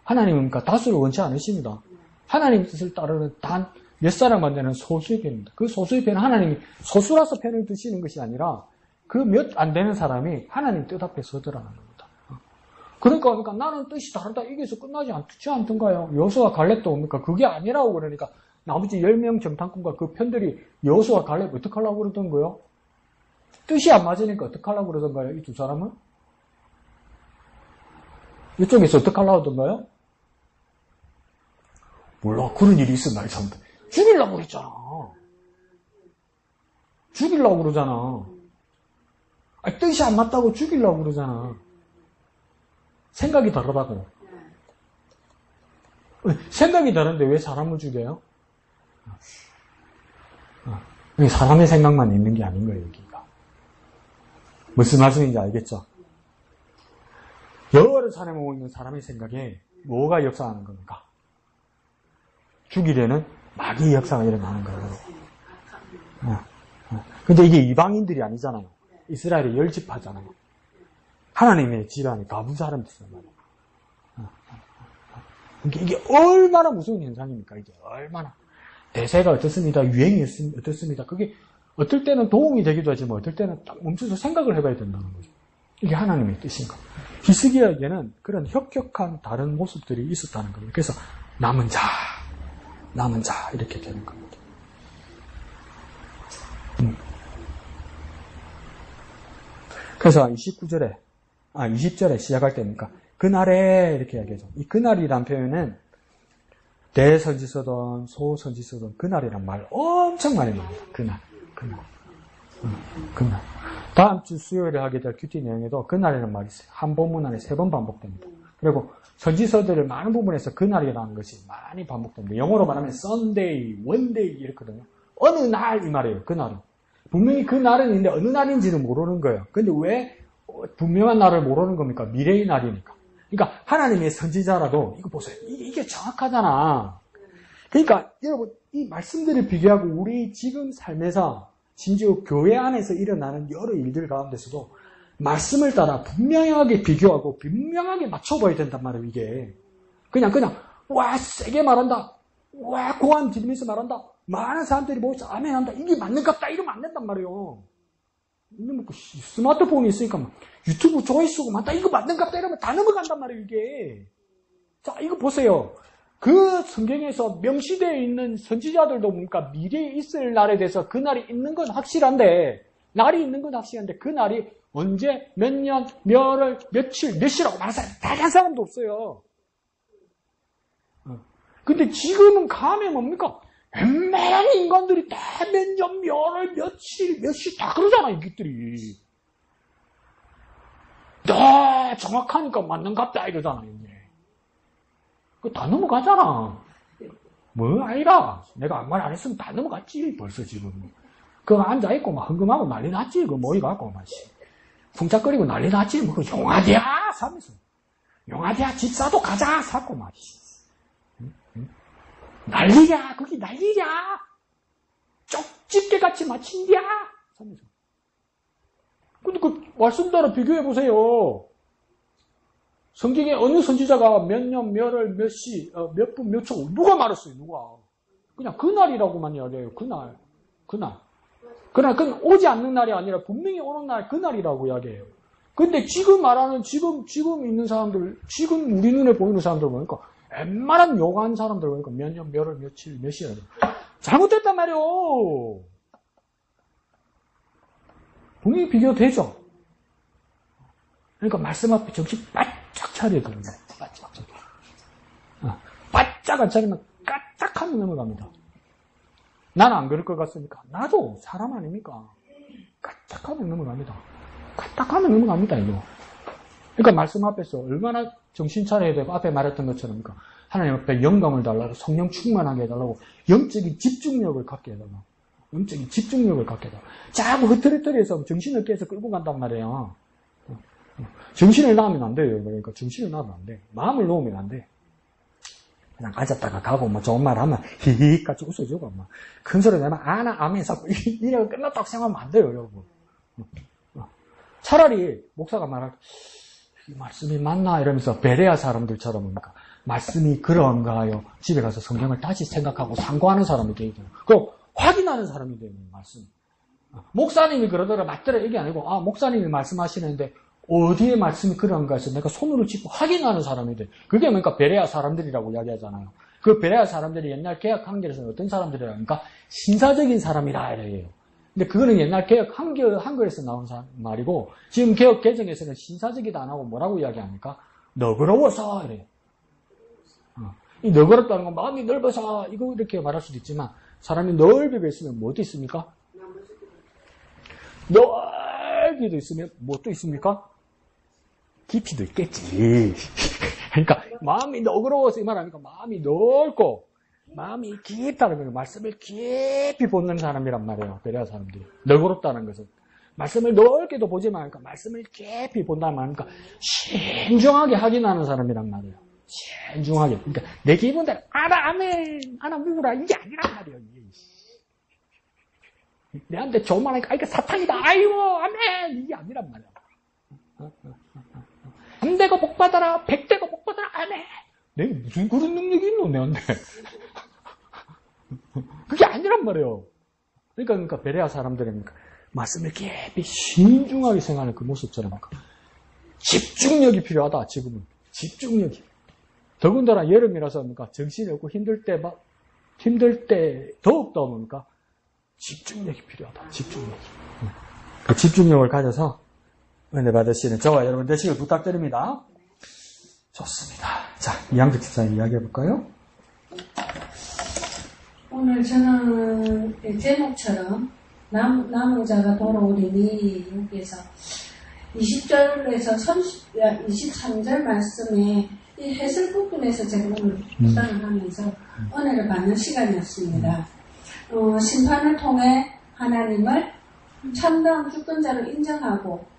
하나님은 그러니까 다수를 원치 않으십니다. 하나님 뜻을 따르는 단 몇 사람만 되는 소수의 편입니다. 그 소수의 편은 하나님이 소수라서 편을 드시는 것이 아니라 그 몇 안 되는 사람이 하나님 뜻 앞에 서더라는 겁니다. 그러니까 나는 뜻이 다르다 이게서 끝나지 않던가요? 여호수아 갈렙도 뭡니까? 그게 아니라고 그러니까 나머지 10명 정탐꾼과 그 편들이 여호수아 갈렙 어떻게 하려고 그러던 거요? 뜻이 안 맞으니까 어떻게 하려고 그러던가요? 이 두 사람은? 이쪽에서 어떻게 하려고 하던가요? 몰라. 그런 일이 있어, 날 참. 죽이려고 그랬잖아. 죽이려고 그러잖아. 아니, 뜻이 안 맞다고 죽이려고 그러잖아. 생각이 다르다고. 생각이 다른데 왜 사람을 죽여요? 사람의 생각만 있는 게 아닌 거예요, 여기가. 무슨 말씀인지 알겠죠? 여러 사람이 모고 있는 사람의 생각에 뭐가 역사하는 겁니까? 죽이려는 마귀의 역사가 일어나는 거예요. 근데 이게 이방인들이 아니잖아요. 이스라엘의 열집하잖아요. 하나님의 집안에 가부 사람들이란 말이에요. 이게 얼마나 무서운 현상입니까? 이게 얼마나. 대세가 어떻습니다. 유행이 어떻습니다. 그게 어떨 때는 도움이 되기도 하지만 어떨 때는 딱 멈춰서 생각을 해봐야 된다는 거죠. 이게 하나님의 뜻인가. 히스기야에게는 그런 혁혁한 다른 모습들이 있었다는 겁니다. 그래서 남은 자 이렇게 되는 겁니다. 그래서 20절에 시작할 때니까 그날에 이렇게 이야기하죠. 이 그날이란 표현은 대선지서든 소선지서든 그날이란 말 엄청 많이 나와요. 그날. 다음 주 수요일에 하게 될 큐티 내용에도 그날이라는 말이 있어요. 한 본문 안에 3번 반복됩니다. 그리고 선지서들을 많은 부분에서 그날이라는 것이 많이 반복됩니다. 영어로 말하면 Sunday, one day 이렇거든요. 어느 날 이 말이에요. 그날은. 분명히 그 날은 있는데 어느 날인지는 모르는 거예요. 근데 왜 분명한 날을 모르는 겁니까? 미래의 날이니까. 그러니까 하나님의 선지자라도 이거 보세요. 이게 정확하잖아. 그러니까 여러분 이 말씀들을 비교하고 우리 지금 삶에서 심지어 교회 안에서 일어나는 여러 일들 가운데서도 말씀을 따라 분명하게 비교하고 분명하게 맞춰봐야 된단 말이에요. 이게 그냥 와 세게 말한다. 와 고함 지르면서 말한다. 많은 사람들이 모여서 아멘한다. 이게 맞는갑다. 이러면 안 된단 말이에요. 스마트폰이 있으니까 유튜브 조회수가 많다. 이거 맞는갑다. 이러면 다 넘어간단 말이에요. 이게. 자 이거 보세요. 그 성경에서 명시되어 있는 선지자들도 뭡니까? 미래에 있을 날에 대해서 그 날이 있는 건 확실한데 날이 있는 건 확실한데 그 날이 언제 몇 년, 몇 월, 며칠, 몇 시라고 말하는 사람 다 한 사람도 없어요. 근데 지금은 감에 뭡니까? 웬만한 인간들이 다 몇 년, 몇 월, 며칠, 몇 시 다 그러잖아, 이것들이. 다 정확하니까 맞는갑다 이러잖아, 이제. 그거 다 넘어가잖아. 뭐, 아니라. 내가 아무 말 안 했으면 다 넘어갔지, 벌써 지금. 그거 앉아있고, 막, 흥금하고 난리 났지, 그거 모이갖고, 막, 풍짝거리고 난리 났지, 뭐, 용화대야! 사면서. 용화대야, 집사도 가자! 사고, 막, 난리야! 거기 난리야! 쪽집게같이 마친디야! 사면서. 근데 그, 말씀대로 비교해보세요. 성경에 어느 선지자가 몇 년, 몇 월, 몇 시, 몇 분, 몇 초, 누가 말했어요, 누가. 그냥 그날이라고만 이야기해요, 그날. 그러나 그건 오지 않는 날이 아니라 분명히 오는 날, 그날이라고 이야기해요. 근데 지금 말하는, 지금 있는 사람들, 지금 우리 눈에 보이는 사람들 보니까, 웬만한 요구한 사람들 보니까 몇 년, 몇 월, 며칠, 몇 시라. 잘못됐단 말이에요. 분명히 비교되죠. 그러니까 말씀 앞에 정신 바짝 차려야 되는 거예요. 바짝 차려. 바짝 안 차리면 까딱하면 넘어갑니다. 나는 안 그럴 것 같습니까? 나도 사람 아닙니까? 까딱하면 넘어갑니다. 까딱하면 넘어갑니다, 이거. 그러니까 말씀 앞에서 얼마나 정신 차려야 되고, 앞에 말했던 것처럼, 그러니까 하나님 앞에 영감을 달라고, 성령 충만하게 해달라고, 영적인 집중력을 갖게 해달라고. 영적인 집중력을 갖게 해달라고. 자꾸 흐트리트리해서 정신을 깨서 끌고 간단 말이에요. 정신을 놔면 안 돼요. 그러니까 정신을 놔면 안 돼. 마음을 놓으면 안 돼. 그냥 앉았다가 가고, 뭐 좋은 말 하면, 히히, 같이 웃어주고, 막. 큰 소리 내면, 아멘서, 이래가 끝났다고 생각하면 안 돼요, 여러분. 차라리, 목사가 말할 때, 이 말씀이 맞나? 이러면서, 베레아 사람들처럼, 그러니까, 말씀이 그런가요? 집에 가서 성경을 다시 생각하고 상고하는 사람이 되거든요. 그럼, 확인하는 사람이 되는 말씀. 목사님이 그러더라, 맞더라, 이게 아니고, 목사님이 말씀하시는데, 어디에 말씀이 그런가 해서 내가 손으로 짚고 확인하는 사람이 돼. 그게 그러니까 베레아 사람들이라고 이야기하잖아요. 그 베레아 사람들이 옛날 개혁 한글에서는 어떤 사람들이라니까 신사적인 사람이라 이래요. 근데 그거는 옛날 개혁 한글에서 나온 말이고 지금 개혁 개정에서는 신사적이다 안 하고 뭐라고 이야기합니까? 너그러워서 이래요. 이 너그럽다는 건 마음이 넓어서 이거 이렇게 말할 수도 있지만 사람이 넓게 있으면 뭐도 있습니까? 넓기도 있으면 뭐도 있습니까? 깊이도 있겠지. 그러니까 마음이 너그러워서 이 말하니까 마음이 넓고 마음이 깊다는 거예요. 말씀을 깊이 보는 사람이란 말이에요. 베레아 사람들이. 너그럽다는 것은. 말씀을 넓게도 보지만 그러니까 말씀을 깊이 본다는 말이니까 신중하게 확인하는 사람이란 말이에요. 신중하게. 그러니까 내 기분대로 아멘, 믿으라 이게 아니란 말이에요. 내한테 좋은 말 하니까 이게 사탄이다. 아이고 아멘 이게 아니란 말이야. 3대가 복받아라 100대가 복받아라 아멘. 내가 무슨 그런 능력이 있노 내한테. 그게 아니란 말이에요. 그러니까 베레아 사람들은 말씀을 깊이 신중하게 생각하는 그 모습처럼 집중력이 필요하다. 지금은 집중력이. 더군다나 여름이라서 정신이 없고 힘들 때 더욱더 뭡니까? 집중력이 필요하다. 집중력. 그 집중력을 가져서 은혜 받으시는 저와 여러분 되시길 부탁드립니다. 좋습니다. 자, 이양득 집사님 이야기해 볼까요? 오늘 저는 제목처럼 남은 자가 돌아오리니 여기에서 20절에서 23절 말씀에 이 해설 부분에서 제가 오늘 묵상을 하면서 은혜를 받는 시간이었습니다. 심판을 통해 하나님을 참다운 주권자로 인정하고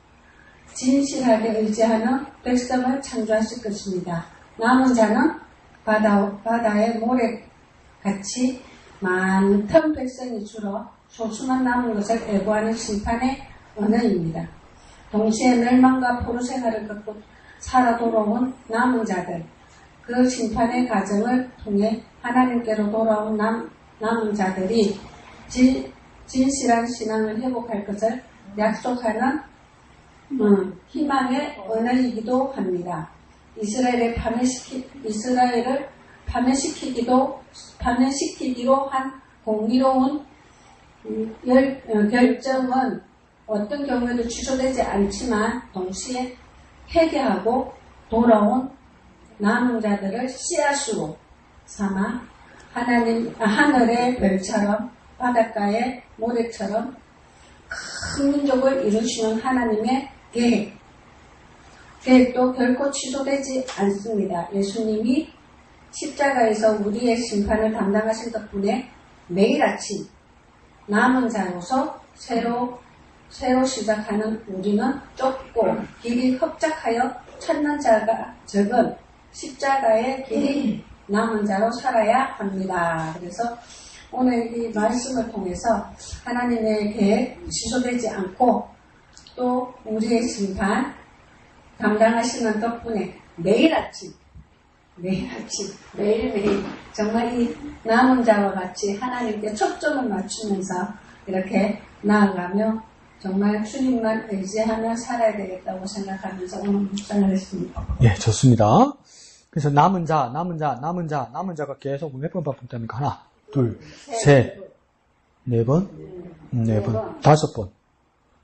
진실하게 의지하는 백성을 창조하실 것입니다. 남은 자는 바다의 모래같이 많던 백성이 줄어 소수만 남은 것을 애고하는 심판의 언어입니다. 동시에 멸망과 포로 생활을 겪고 살아 돌아온 남은 자들, 그 심판의 과정을 통해 하나님께로 돌아온 남은 자들이 진실한 신앙을 회복할 것을 약속하는 희망의 언어이기도 합니다. 이스라엘을 파멸시키기로 한 공의로운 결정은 어떤 경우에도 취소되지 않지만 동시에 회개하고 돌아온 남은 자들을 씨앗으로 삼아 하늘의 별처럼 바닷가의 모래처럼 큰 민족을 이루시는 하나님의 계획도 결코 취소되지 않습니다. 예수님이 십자가에서 우리의 심판을 담당하신 덕분에 매일 아침 남은 자로서 새로 시작하는 우리는 좁고 길이 협착하여 찾는 자가 적은 십자가의 길이 남은 자로 살아야 합니다. 그래서 오늘 이 말씀을 통해서 하나님의 계획 취소되지 않고 또 우리의 심판 담당하시는 덕분에 매일매일 정말 이 남은 자와 같이 하나님께 초점을 맞추면서 이렇게 나아가며 정말 주님만 의지하며 살아야 되겠다고 생각하면서 오늘 묵상을 했습니다. 예, 좋습니다. 그래서 남은 자가 계속 몇 번 반복됩니까? 하나, 둘, 셋, 네 번, 5번.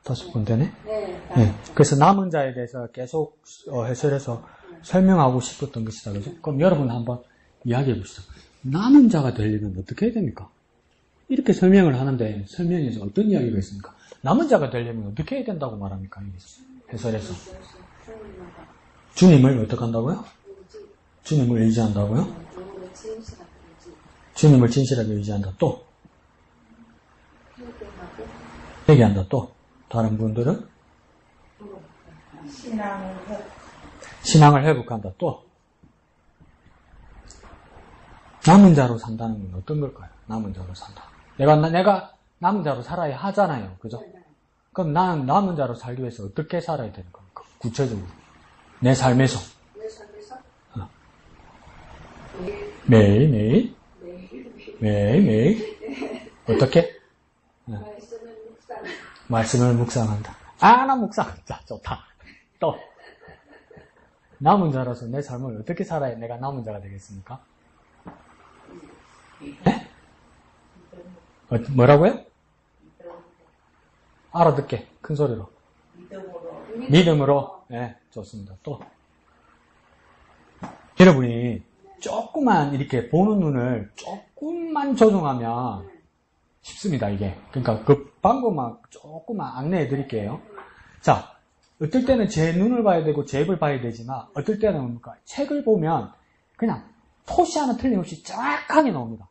5분 되네? 네. 네. 그래서 남은 자에 대해서 계속 해설해서 설명하고 싶었던 것이다. 그죠? 그럼 여러분 한번 이야기해 보시죠. 남은 자가 되려면 어떻게 해야 됩니까? 이렇게 설명을 하는데 설명에서 어떤 이야기가 있습니까? 남은 자가 되려면 어떻게 해야 된다고 말합니까? 해설에서. 주님을 어떻게 한다고요? 주님을 의지한다고요? 주님을 진실하게 의지한다. 또? 회개한다. 또? 다른 분들은? 신앙을 회복한다. 또? 남은 자로 산다는 건 어떤 걸까요? 남은 자로 산다. 내가 남은 자로 살아야 하잖아요. 그죠? 그럼 나는 남은 자로 살기 위해서 어떻게 살아야 되는 겁니까? 구체적으로. 내 삶에서. 매일. 어떻게? 말씀을 묵상한다. 나 묵상한다. 좋다. 또. 남은 자로서 내 삶을 어떻게 살아야 내가 남은 자가 되겠습니까? 네? 뭐라고요? 알아듣게. 큰 소리로. 믿음으로. 네, 좋습니다. 또. 여러분이 조금만 이렇게 보는 눈을 조금만 조정하면 쉽습니다, 이게. 그러니까 그 방법만 조금만 안내해 드릴게요. 자, 어떨 때는 제 눈을 봐야 되고 제 입을 봐야 되지만 어떨 때는 뭡니까? 책을 보면 그냥 토시 하나 틀림없이 정확하게 나옵니다.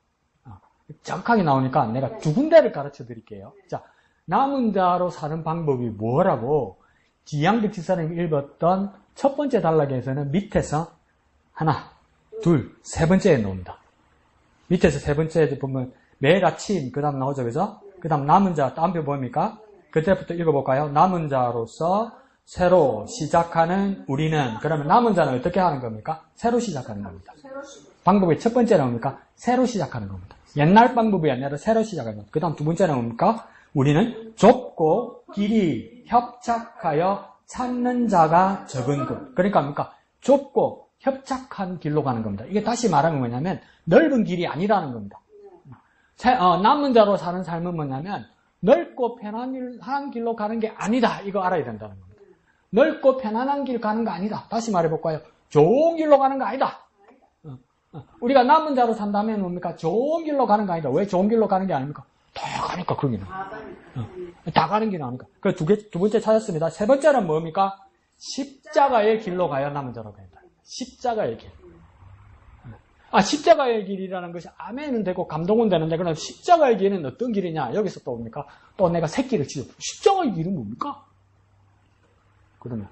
정확하게 나오니까 내가 두 군데를 가르쳐 드릴게요. 자, 남은 자로 사는 방법이 뭐라고 지양득 집사님이 읽었던 첫 번째 단락에서는 밑에서 하나, 둘, 세 번째에 나옵니다. 밑에서 세 번째에 보면 매일 아침 그 다음 나오죠, 그죠? 그 다음 남은 자 다음표 보입니까? 그때부터 읽어볼까요? 남은 자로서 새로 시작하는 우리는. 그러면 남은 자는 어떻게 하는 겁니까? 새로 시작하는 겁니다. 방법이 첫 번째는 뭡니까? 새로 시작하는 겁니다. 옛날 방법이 아니라 새로 시작하는 겁니다. 그 다음 두 번째는 뭡니까? 우리는 좁고 길이 협착하여 찾는 자가 적은 것. 그러니까 뭡니까? 좁고 협착한 길로 가는 겁니다. 이게 다시 말하면 뭐냐면 넓은 길이 아니라는 겁니다. 남은 자로 사는 삶은 뭐냐면 넓고 편안한 길로 가는 게 아니다. 이거 알아야 된다는 겁니다. 넓고 편안한 길 가는 거 아니다. 다시 말해볼까요? 좋은 길로 가는 거 아니다. 우리가 남은 자로 산다면 뭡니까? 좋은 길로 가는 거 아니다. 왜 좋은 길로 가는 게 아닙니까? 다 가니까 거기는. 다 가는 길은 아니까. 그 두 번째 찾았습니다. 세 번째는 뭡니까? 십자가의 길로 가야 남은 자로 간다. 십자가의 길. 십자가의 길이라는 것이 아멘은 되고 감동은 되는데, 그럼 십자가의 길은 어떤 길이냐? 여기서 또 뭡니까? 또 내가 새끼를 치죠. 십자가의 길은 뭡니까? 그러면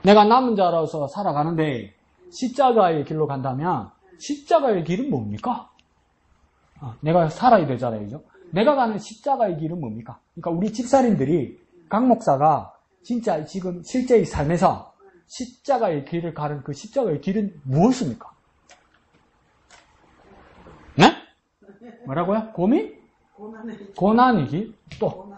내가 남은 자로서 살아가는데 십자가의 길로 간다면 십자가의 길은 뭡니까? 내가 살아야 되잖아요. 그죠? 내가 가는 십자가의 길은 뭡니까? 그러니까 우리 집사님들이 강 목사가 진짜 지금 실제의 삶에서 십자가의 길을 가는 그 십자가의 길은 무엇입니까? 네? 뭐라고요? 고민? 고난의 길? 또.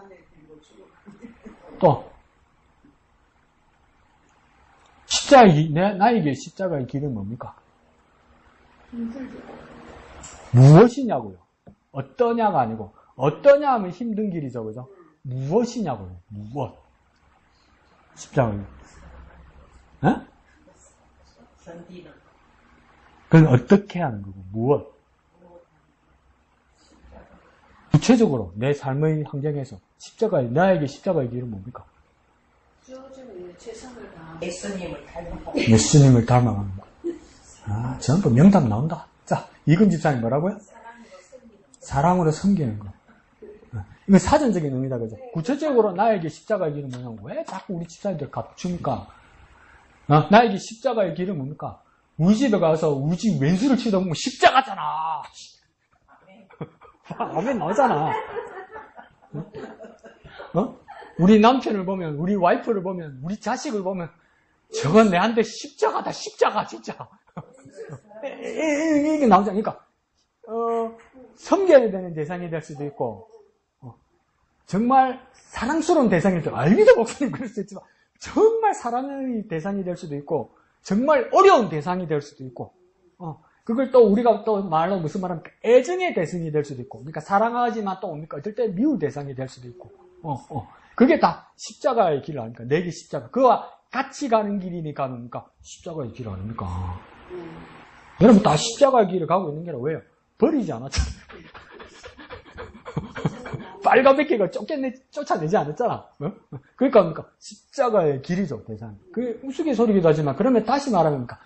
나에게 십자가의 길은 뭡니까? 무엇이냐고요. 어떠냐가 아니고, 어떠냐 하면 힘든 길이죠, 그죠? 무엇이냐고요. 무엇? 십자가의 길. 네? 그건 어떻게 하는 거고, 무엇? 구체적으로 내 삶의 환경에서 나에게 십자가의 길은 뭡니까? 예수님을 닮아가는 거. 전부 명답 나온다. 자, 이근 집사님 뭐라고요? 사랑으로 섬기는 거. 이건 사전적인 의미다, 그죠? 구체적으로 나에게 십자가의 길은 뭐냐고. 왜 자꾸 우리 집사님들 갖춥니까? 나에게 십자가의 길은 뭡니까? 우리 집에 가서 우리 집 왼수를 치다 보면 십자가잖아. 아멘 나오잖아. 우리 남편을 보면, 우리 와이프를 보면, 우리 자식을 보면, 저건 내한테 십자가다, 십자가, 진짜. 이게 나오잖아. 그러니까, 섬겨야 되는 대상이 될 수도 있고, 정말 사랑스러운 대상일 때, 알기도 목사님 그럴 수 있지만, 정말 사랑의 대상이 될 수도 있고, 정말 어려운 대상이 될 수도 있고, 그걸 또 우리가 또 말로 무슨 말합니까? 애정의 대상이 될 수도 있고, 그러니까 사랑하지만 또 뭡니까? 어떨 때 미울 대상이 될 수도 있고, 그게 다 십자가의 길 아닙니까? 내게 십자가. 그와 같이 가는 길이니까 뭡니까? 십자가의 길 아닙니까? 여러분 다 십자가의 길을 가고 있는 게 아니라 왜요? 버리지 않았잖아요. 빨간백기가 쫓아내지 않았잖아. 어? 그러니까 뭡니까? 십자가의 길이죠, 대상. 그 우스갯소리기도 하지만 그러면 다시 말하면 뭡니까?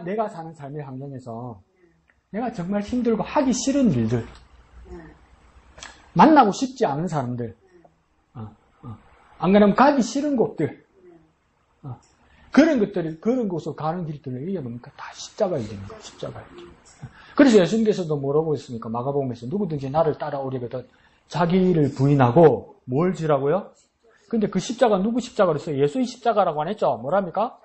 내가 사는 삶의 환경에서 내가 정말 힘들고 하기 싫은 일들, 만나고 싶지 않은 사람들, 안 그러면 가기 싫은 곳들, 그런 곳으로 가는 길들을 이게 뭡니까? 다 십자가의 길인 거예요, 십자가의 길. 그래서 예수님께서도 뭐라고 했습니까? 마가복음에서 누구든지 나를 따라오려거든 자기를 부인하고 뭘 지라고요? 근데 그 십자가 누구 십자가로 했어요? 예수의 십자가라고 안 했죠? 뭐랍니까?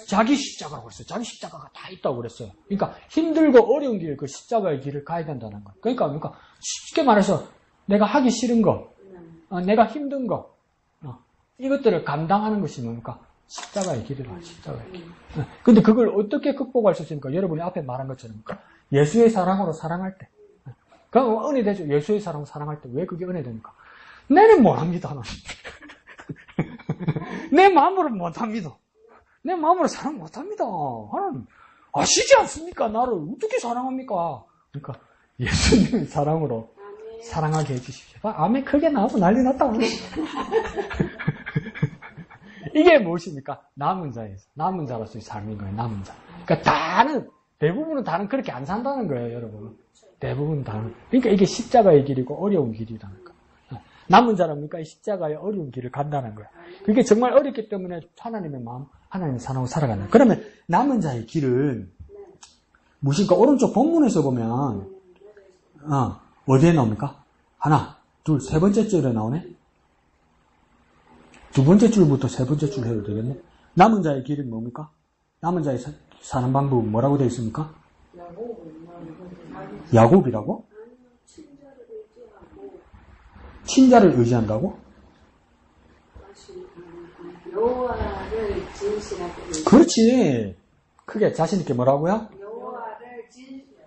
자기 십자가라고 했어요. 자기 십자가가 다 있다고 그랬어요. 그러니까 힘들고 어려운 길, 그 십자가의 길을 가야 된다는 거예요. 그러니까 쉽게 말해서 내가 하기 싫은 거, 내가 힘든 거, 이것들을 감당하는 것이 뭡니까? 십자가의 길이라, 십자가의 길. 근데 그걸 어떻게 극복할 수 있습니까? 여러분이 앞에 말한 것처럼 예수의 사랑으로 사랑할 때. 그럼 은혜 되죠. 예수의 사랑으로 사랑할 때. 왜 그게 은혜 됩니까? 내는 못합니다. 내 마음으로 못합니다. 내 마음으로 사랑 못합니다. 하나님 아시지 않습니까? 나를 어떻게 사랑합니까? 그러니까 예수님의 사랑으로 사랑하게 해주십시오. 아멘 크게 나오고 난리 났다. 이게 무엇입니까? 남은 자로서의 삶인 거예요. 남은 자. 그러니까 대부분은 다는 그렇게 안 산다는 거예요, 여러분. 대부분 다는. 그러니까 이게 십자가의 길이고 어려운 길이라는 거예요. 남은 자랍니까? 이 십자가의 어려운 길을 간다는 거예요. 그게 정말 어렵기 때문에 하나님의 마음, 하나님의 사랑으로 살아가는 거예요. 그러면 남은 자의 길은 무엇입니까? 오른쪽 본문에서 보면 어디에 나옵니까? 하나, 둘, 세 번째 줄에 나오네? 두 번째 줄부터 세 번째 줄 해도 되겠네? 남은 자의 길은 뭡니까? 남은 자의 사는 방법은 뭐라고 되어 있습니까? 야곱이라고? 친자를 의지한다고? 여호와를 진실하게 그렇지. 크게 자신 있게 뭐라고요? 여호와를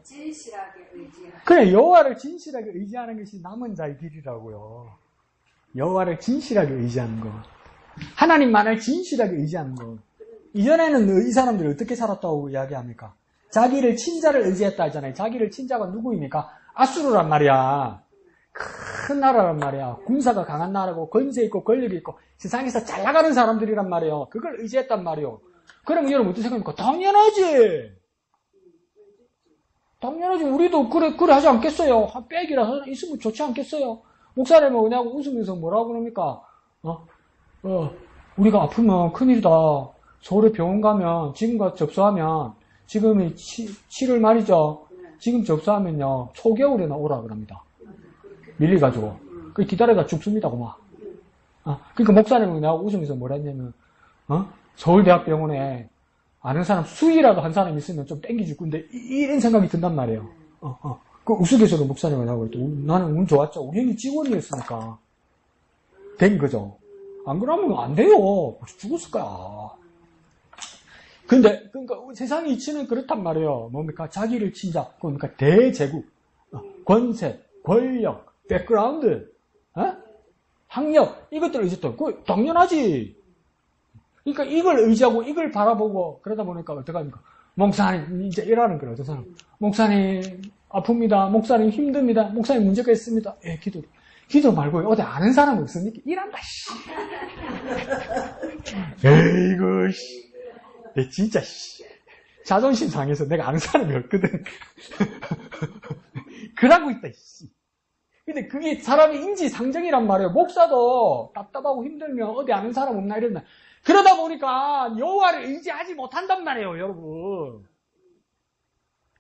진실하게 의지하라. 그래, 여호와를 진실하게 의지하는 것이 남은 자의 길이라고요. 여호와를 진실하게 의지하는 거. 하나님만을 진실하게 의지하는 거. 이전에는 이 사람들이 어떻게 살았다고 이야기합니까? 자기를 친자를 의지했다 하잖아요. 자기를 친자가 누구입니까? 아수르란 말이야. 큰 나라란 말이야. 군사가 강한 나라고 권세 있고 권력이 있고 세상에서 잘 나가는 사람들이란 말이에요. 그걸 의지했단 말이에요. 그러면 여러분 어떻게 생각합니까? 당연하지. 당연하지. 우리도 그래 하지 않겠어요. 한 빽이라서 있으면 좋지 않겠어요. 목사님은 그냥 웃으면서 뭐라고 그럽니까? 우리가 아프면 큰일이다. 서울에 병원 가면 지금과 접수하면 지금이 7월 말이죠. 지금 접수하면요 초겨울에나 오라 그럽니다. 밀려가지고 그 기다려다 죽습니다. 고마. 그러니까 목사님은 내가 웃으면서 뭐라 했냐면 서울대학병원에 아는 사람 수의라도 한 사람 있으면 좀 땡기줄 건데 이런 생각이 든단 말이에요. 그 우스갯소리로 목사님을 하고 있죠. 나는 운 좋았죠. 우리 형이 직원이었으니까 된 거죠. 안 그러면 안 돼요. 죽었을 거야. 근데 그러니까 세상의 이치는 그렇단 말이에요. 뭡니까? 자기를 친자, 그러니까 대제국, 권세, 권력, 백그라운드, 학력 이것들을 의지했던 그 당연하지. 그러니까 이걸 의지하고 이걸 바라보고 그러다 보니까 어떡합니까? 목사님 이제 일하는 거예요. 어떤 사람 목사님 아픕니다. 목사님 힘듭니다. 목사님 문제가 있습니다. 기도 말고 어디 아는 사람 없습니까? 일한다. 씨. 에이구 씨. 진짜 씨. 자존심 상해서 내가 아는 사람이 없거든. 그러고 있다. 씨. 근데 그게 사람의 인지상정이란 말이에요. 목사도 답답하고 힘들면 어디 아는 사람 없나 이랬나. 그러다 보니까 여호와를 의지하지 못한단 말이에요, 여러분.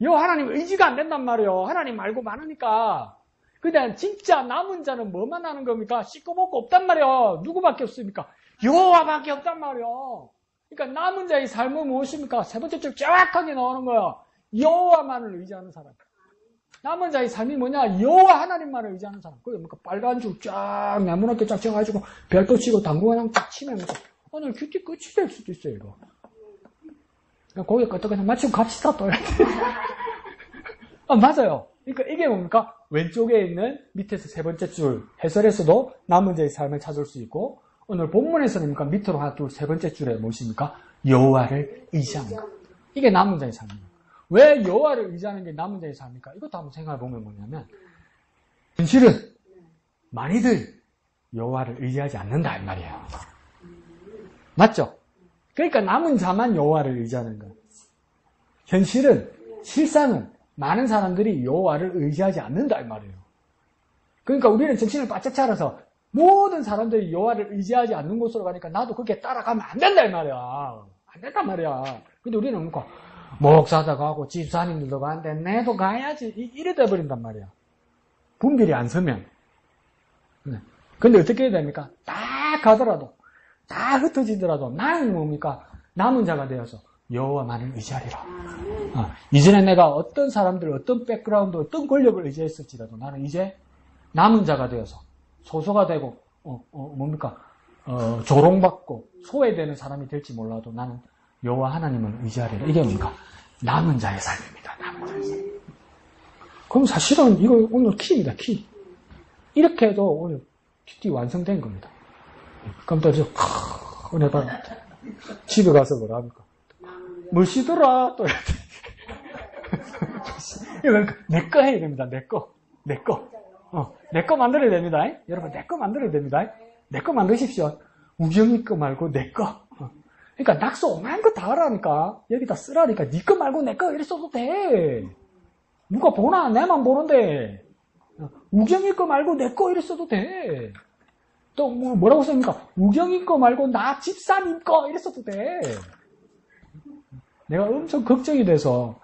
여호와 하나님 의지가 안 된단 말이에요. 하나님 말고 많으니까. 근데 진짜 남은 자는 뭐만 하는 겁니까? 씻고 먹고 없단 말이에요. 누구밖에 없습니까? 여호와밖에 없단 말이에요. 그러니까 남은 자의 삶은 무엇입니까? 세 번째 줄 정확하게 나오는 거예요. 여호와만을 의지하는 사람. 남은 자의 삶이 뭐냐? 여호와 하나님만을 의지하는 사람. 그게 뭡니까? 빨간 줄 쫙 네모나게 쫙 쳐가지고 별도 치고 당구랑 쫙 치면서 오늘 큐티 끝이 될 수도 있어요, 이거. 고개 끄덕끄덕 마치고 갑시다, 또 이렇게. 맞아요. 그러니까 이게 뭡니까? 왼쪽에 있는 밑에서 세 번째 줄 해설에서도 남은 자의 삶을 찾을 수 있고 오늘 본문에서는 밑으로 하나 둘 세 번째 줄에 무엇입니까? 여호와를 의지하는 것. 이게 남은 자의 삶입니다. 왜 여호와를 의지하는 게 남은 자의 삶입니까? 이것도 한번 생각해 보면 뭐냐면 현실은 많이들 여호와를 의지하지 않는다 이 말이에요. 맞죠? 그러니까 남은 자만 여호와를 의지하는 거예요. 현실은 실상은 많은 사람들이 여호와를 의지하지 않는다 이 말이에요. 그러니까 우리는 정신을 바짝 차려서 모든 사람들이 여호와를 의지하지 않는 곳으로 가니까 나도 그렇게 따라가면 안 된다 이 말이야. 안 된단 말이야. 근데 우리는 뭔가 목사도 가고 집사님들도 가는데 내도 가야지 이래 돼버린단 말이야. 분별이 안 서면. 근데 어떻게 해야 됩니까? 다 가더라도 다 흩어지더라도 나는 뭡니까? 남은 자가 되어서 여호와만을 의지하리라. 이전에 내가 어떤 사람들, 어떤 백그라운드, 어떤 권력을 의지했을지라도 나는 이제 남은 자가 되어서 소소가 되고 조롱받고 소외되는 사람이 될지 몰라도 나는 여호와 하나님을 의지하리라. 이게 뭡니까? 남은 자의 삶입니다. 남은 자의 삶. 그럼 사실은 이거 오늘 키입니다. 키. 이렇게 해도 오늘 PT 완성된 겁니다. 그럼 또 은혜 받아. 집에 가서 뭐라 합니까? 뭘 쉬더라 또 내 거 해야 됩니다. 내 거. 내 거 만들어야 됩니다. 여러분 내 거 만들어야 됩니다. 내 거 만드십시오. 우경이 거 말고 내 거. 그러니까 낙서 오만 거 다 하라니까. 여기다 쓰라니까. 네 거 말고 내 거 이래 써도 돼. 누가 보나? 내만 보는데. 우경이 거 말고 내 거 이래 써도 돼. 또 뭐라고 씁니까? 우경이 거 말고 나 집사님 거 이래 써도 돼. 내가 엄청 걱정이 돼서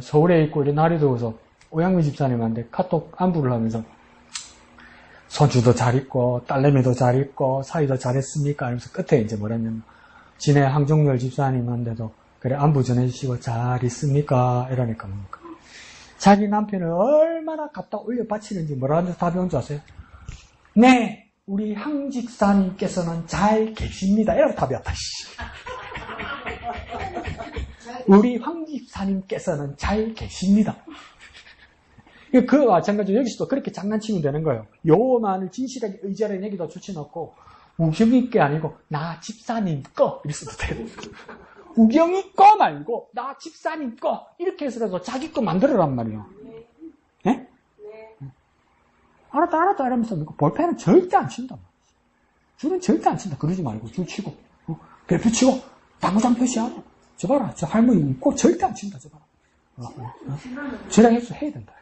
서울에 있고 이래 날이 더워서 오양미 집사님한테 카톡 안부를 하면서 손주도 잘 있고 딸내미도 잘 있고 사이도 잘했습니까? 이러면서 끝에 이제 뭐랬냐면 진해 항종열 집사님한테도 그래 안부 전해주시고 잘 있습니까? 이러니까 뭡니까? 자기 남편을 얼마나 갖다 올려 바치는지 뭐라는데 답이 온 줄 아세요? 네, 우리 항 집사님께서는 잘 계십니다. 이라고 답이 왔다. 우리 황 집사님께서는 잘 계십니다. 그 마찬가지로 여기서도 그렇게 장난치면 되는 거예요. 여호와만을 진실하게 의지하는 얘기도 좋지 않고 우경이 게 아니고 나 집사님 거 이랬어도 돼요. 우경이 거 말고 나 집사님 거 이렇게 해서라도 자기 거 만들어란 말이에요. 네? 알았다 이러면서 볼펜은 절대 안 친다. 줄은 절대 안 친다. 그러지 말고 줄 치고 별표 치고 당구장 표시하고 저 봐라 저 할머니 꼭 절대 안 친다. 저 봐라. 저랑 해서 해야 된다.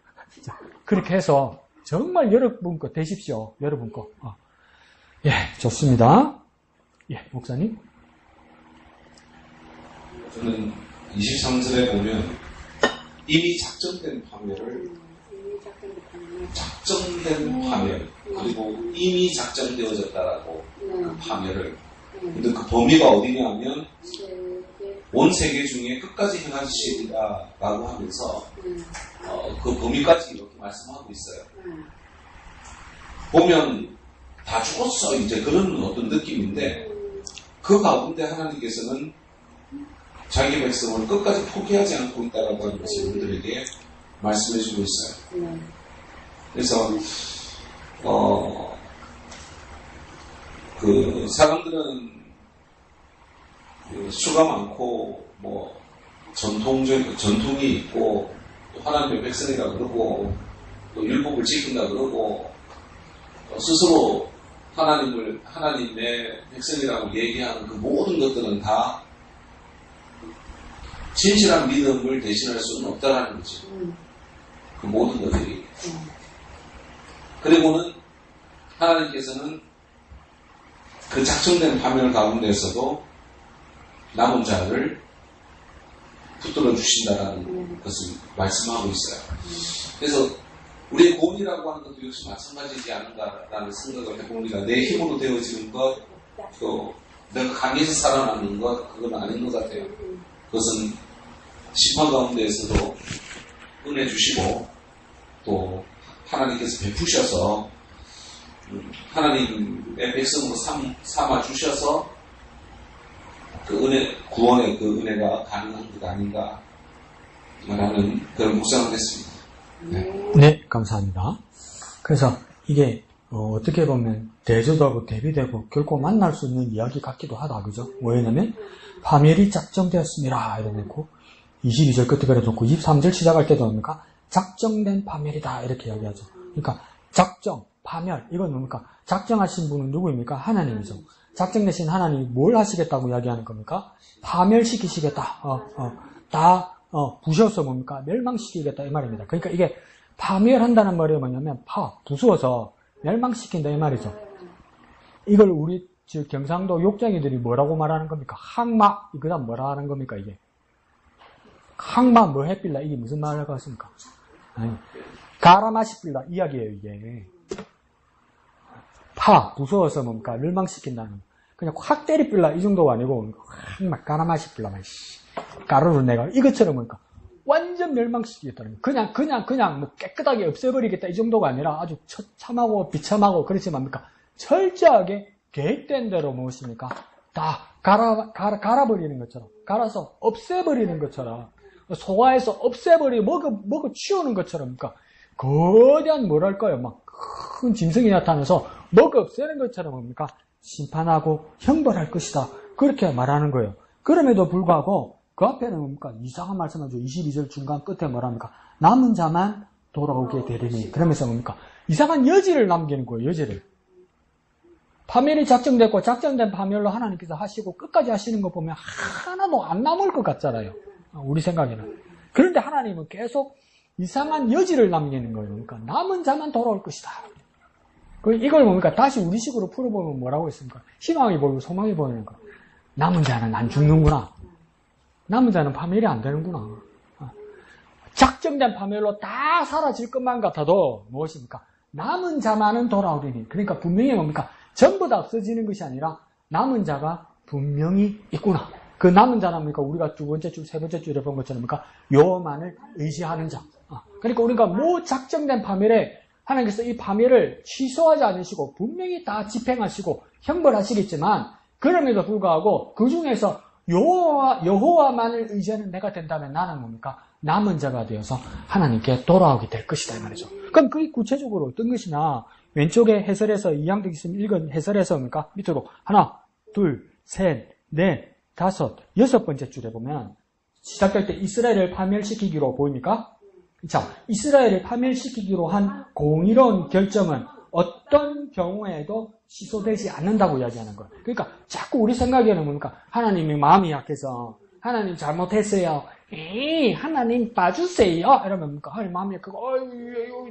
그렇게 해서 정말 여러분 거 되십시오. 여러분 거. 예, 좋습니다. 예, 목사님. 저는 23절에 보면 이미 작정된 파멸을 작정된 파멸 그리고 이미 작정되어졌다라고 그 파멸을 근데 그 범위가 어디냐면 온 세계 중에 끝까지 행하시리라라고 하면서 그 범위까지 이렇게 말씀하고 있어요. 보면 다 죽었어 이제 그런 어떤 느낌인데 그 가운데 하나님께서는 자기 백성을 끝까지 포기하지 않고 있다라고 하는 것을 우리들에게 말씀해주고 있어요. 그래서 그 사람들은 수가 많고 뭐 전통이 있고 또 하나님의 백성이라 그러고 또 율법을 지킨다 그러고 스스로 하나님의 백성이라고 얘기하는 그 모든 것들은 다 진실한 믿음을 대신할 수는 없다라는 거죠. 그 모든 것들이. 그리고는 하나님께서는 그 작정된 파멸 가운데서도 남은 자를 붙들어 주신다라는 것을 말씀하고 있어요. 그래서 우리의 고민이라고 하는 것도 역시 마찬가지지 않은가라는 생각을 해봅니다. 내 힘으로 되어지는 것, 또 내가 강해서 살아남는 것, 그건 아닌 것 같아요. 그것은 심판 가운데에서도 은혜 주시고 또 하나님께서 베푸셔서 하나님의 백성으로 삼아 주셔서 그 은혜, 구원의 그 은혜가 가능한 것 아닌가 라는 그런 묵상을 했습니다. 네, 감사합니다. 그래서 이게 어떻게 보면 대조되고 대비되고 결코 만날 수 있는 이야기 같기도 하다. 그죠? 뭐냐면 파멸이 작정되었습니다. 이러놓고 22절 끝에 그래놓고 23절 시작할 때도 뭡니까? 작정된 파멸이다. 이렇게 이야기하죠. 그러니까 작정, 파멸 이건 뭡니까? 작정하신 분은 누구입니까? 하나님이죠. 작정되신 하나님이 뭘 하시겠다고 이야기하는 겁니까? 파멸시키시겠다. 다 부셔서 뭡니까? 멸망시키겠다 이 말입니다. 그러니까 이게 파멸한다는 말이 뭐냐면 부수어서 멸망시킨다 이 말이죠. 이걸 우리 경상도 욕쟁이들이 뭐라고 말하는 겁니까? 항마. 그 다음 뭐라 하는 겁니까 이게? 항마 뭐 해필라 이게 무슨 말을 같습니까? 아니, 가라마시필라 이야기예요 이게. 부수어서 뭡니까? 멸망시킨다는. 그냥 확 때리필라 이 정도가 아니고 항마 가라마시필라 가루를 내가 이것처럼 뭡니까? 완전 멸망시키겠다는 거예요. 그냥 뭐 깨끗하게 없애버리겠다 이 정도가 아니라 아주 처참하고 비참하고 그렇지만 뭡니까? 철저하게 계획된 대로 무엇입니까? 다 갈아버리는 것처럼, 갈아서 없애버리는 것처럼, 소화해서 없애버리고 먹어 치우는 것처럼, 그러니까 거대한 뭐랄까요? 막 큰 짐승이 나타나서 먹어 없애는 것처럼 뭡니까? 심판하고 형벌할 것이다. 그렇게 말하는 거예요. 그럼에도 불구하고 그 앞에는 뭡니까? 이상한 말씀하죠. 22절 중간 끝에 뭐랍니까? 남은 자만 돌아오게 되리니. 그러면서 뭡니까? 이상한 여지를 남기는 거예요. 여지를. 파멸이 작정됐고 작정된 파멸로 하나님께서 하시고 끝까지 하시는 거 보면 하나도 안 남을 것 같잖아요. 우리 생각에는. 그런데 하나님은 계속 이상한 여지를 남기는 거예요. 그러니까 남은 자만 돌아올 것이다. 이걸 뭡니까? 다시 우리식으로 풀어보면 뭐라고 했습니까? 희망이 보이고 소망이 보이는 거. 남은 자는 안 죽는구나. 남은 자는 파멸이 안 되는구나. 작정된 파멸로 다 사라질 것만 같아도 무엇입니까? 남은 자만은 돌아오리니. 그러니까 분명히 뭡니까? 전부 다 없어지는 것이 아니라 남은 자가 분명히 있구나. 그 남은 자는 뭡니까? 우리가 두 번째 줄, 세 번째 줄에 본 것처럼 뭡니까? 여호와만을 의지하는 자. 그러니까 우리가 뭐 작정된 파멸에 하나님께서 이 파멸을 취소하지 않으시고 분명히 다 집행하시고 형벌하시겠지만 그럼에도 불구하고 그 중에서 여호와만을 의지하는 내가 된다면 나는 뭡니까? 남은 자가 되어서 하나님께 돌아오게 될 것이다 이 말이죠. 그럼 그게 구체적으로 어떤 것이냐? 왼쪽에 해설에서 이양득 있으면 읽은 해설에서 뭡니까? 밑으로 하나, 둘, 셋, 넷, 다섯, 여섯 번째 줄에 보면 시작될 때 이스라엘을 파멸시키기로 보입니까? 자, 이스라엘을 파멸시키기로 한 공의로운 결정은 어떤 경우에도 취소되지 않는다고 이야기하는 거예요. 그러니까 자꾸 우리 생각에는 뭡니까? 하나님이 마음이 약해서 하나님 잘못했어요. 하나님 봐주세요. 이러면 뭡니까? 하나님 마음이 약하고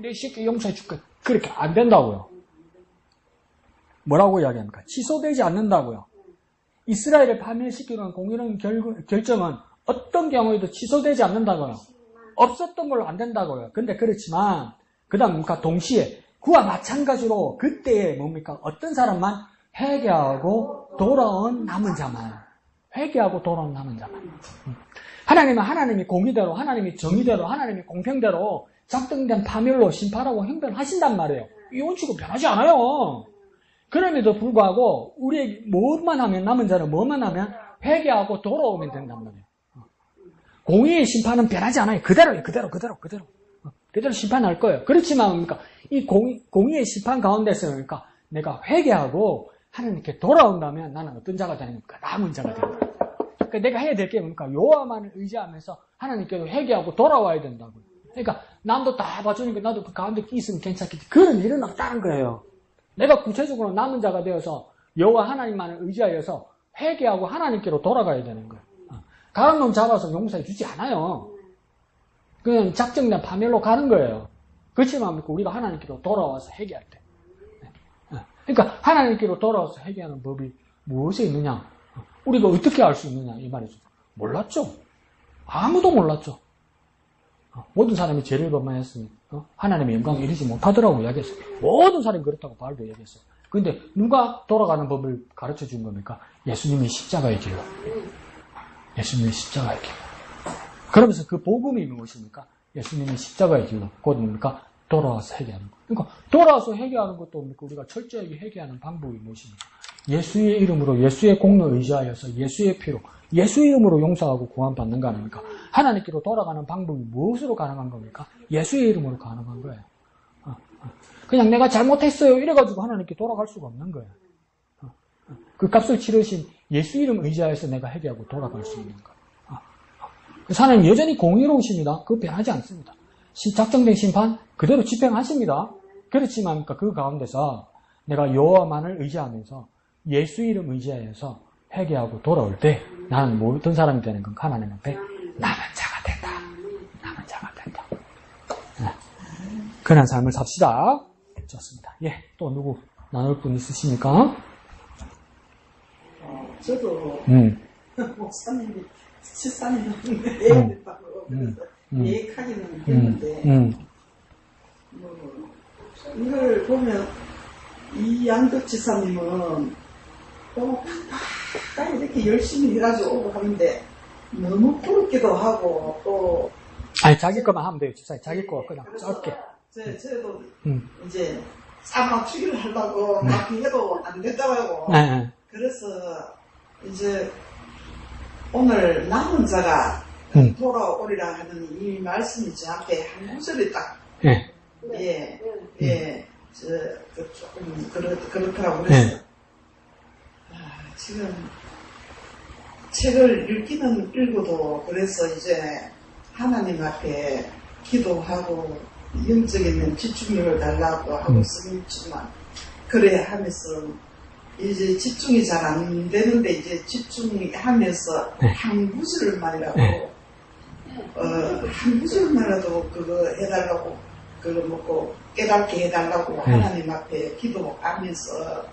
내 새끼 용서해 줄게. 그렇게 안 된다고요. 뭐라고 이야기합니까? 취소되지 않는다고요. 이스라엘을 파멸시키는 공의로운 결정은 어떤 경우에도 취소되지 않는다고요. 없었던 걸로 안 된다고요. 근데 그렇지만 그 다음 뭡니까? 동시에 그와 마찬가지로 그때에 뭡니까? 어떤 사람만 회개하고 돌아온 남은 자만. 회개하고 돌아온 남은 자만. 하나님은 하나님이 공의대로, 하나님이 정의대로, 하나님이 공평대로 작정된 파멸로 심판하고 형벌하신단 말이에요. 이 원칙은 변하지 않아요. 그럼에도 불구하고 우리에게 뭐만 하면 남은 자는 뭐만 하면 회개하고 돌아오면 된단 말이에요. 공의의 심판은 변하지 않아요. 그대로예요. 그대로 심판할 거예요. 그렇지만 뭡니까? 이 공의의 심판 가운데서 뭡니까? 내가 회개하고 하나님께 돌아온다면 나는 어떤 자가 되는 겁니까? 남은 자가 되는 거예요. 그러니까 내가 해야 될 게 뭡니까? 여호와만을 의지하면서 하나님께도 회개하고 돌아와야 된다고요. 그러니까 남도 다 봐주니까 나도 그 가운데 있으면 괜찮겠지. 그런 일은 없다는 거예요. 내가 구체적으로 남은 자가 되어서 여호와 하나님만을 의지하여서 회개하고 하나님께로 돌아가야 되는 거예요. 가는 놈 잡아서 용서해 주지 않아요. 그냥 작정된 파멸로 가는 거예요. 그렇지만 우리가 하나님께로 돌아와서 회개할 때. 그러니까 하나님께로 돌아와서 회개하는 법이 무엇에 있느냐? 우리가 어떻게 알 수 있느냐? 이 말이죠. 몰랐죠. 아무도 몰랐죠. 모든 사람이 죄를 범하였으니 하나님의 영광을 이루지 못하더라고 이야기했어요. 모든 사람이 그렇다고 바울도 이야기했어요. 그런데 누가 돌아가는 법을 가르쳐 준 겁니까? 예수님이 십자가의 길로. 예수님의 십자가의 길. 그러면서 그 복음이 무엇입니까? 예수님의 십자가의 길로. 곧 뭡니까? 돌아와서 회개하는 것. 그러니까 돌아와서 회개하는 것도 뭡니까? 우리가 철저하게 회개하는 방법이 무엇입니까? 예수의 이름으로 예수의 공로 의지하여서 예수의 피로 예수의 이름으로 용서하고 구원받는 거 아닙니까? 하나님께로 돌아가는 방법이 무엇으로 가능한 겁니까? 예수의 이름으로 가능한 거예요. 그냥 내가 잘못했어요 이래가지고 하나님께 돌아갈 수가 없는 거예요. 그 값을 치르신 예수 이름 의지하여서 내가 회개하고 돌아갈 수 있는 거예요. 하나님 여전히 공의로우십니다. 그거 변하지 않습니다. 작정된 심판 그대로 집행하십니다. 그렇지만 그 가운데서 내가 여호와만을 의지하면서 예수 이름 의지하여서 회개하고 돌아올 때 나는 어떤 사람이 되는 건 하나님 앞에 남은 자가 된다. 남은 자가 된다. 그런 삶을 삽시다. 좋습니다. 예, 또 누구 나눌 분 있으십니까? 저도 목사님이 치사님이 예언했다고 그래서 예약하기는 했는데 이걸 보면 이 양덕 지사님은 또 팍팍 이렇게 열심히 해가지고 하는데 너무 부럽기도 하고 또 아니 자기 것만 하면 돼요. 집사님 자기 거 그냥 짧게. 저도 이제 사망 추기를 하려고 막 해도 안 된다고 하고 그래서 이제 오늘 남은 자가 돌아오리라 하는 이 말씀이 제 앞에 한 구절이 딱 조금 그렇더라고. 그래서 지금 책을 읽어도 그래서 이제 하나님 앞에 기도하고 영적인 집중력을 달라고 하고 있지만 그래 하면서 이제 집중이 잘 안 되는데 이제 집중하면서 한 구절만이라도 한 구절만이라도 그거 해달라고 그거 먹고 깨닫게 해달라고 하나님 앞에 기도하면서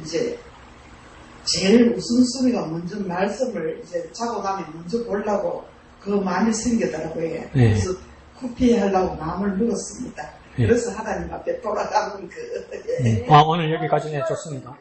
이제 제일 우선순위가 먼저 말씀을 이제 자고 나면 먼저 보려고 그 마음이 생기더라고요. 그래서 쿠피하려고 마음을 먹었습니다. 그래서 하나님 앞에 돌아가는 오늘 여기까지 좋습니다.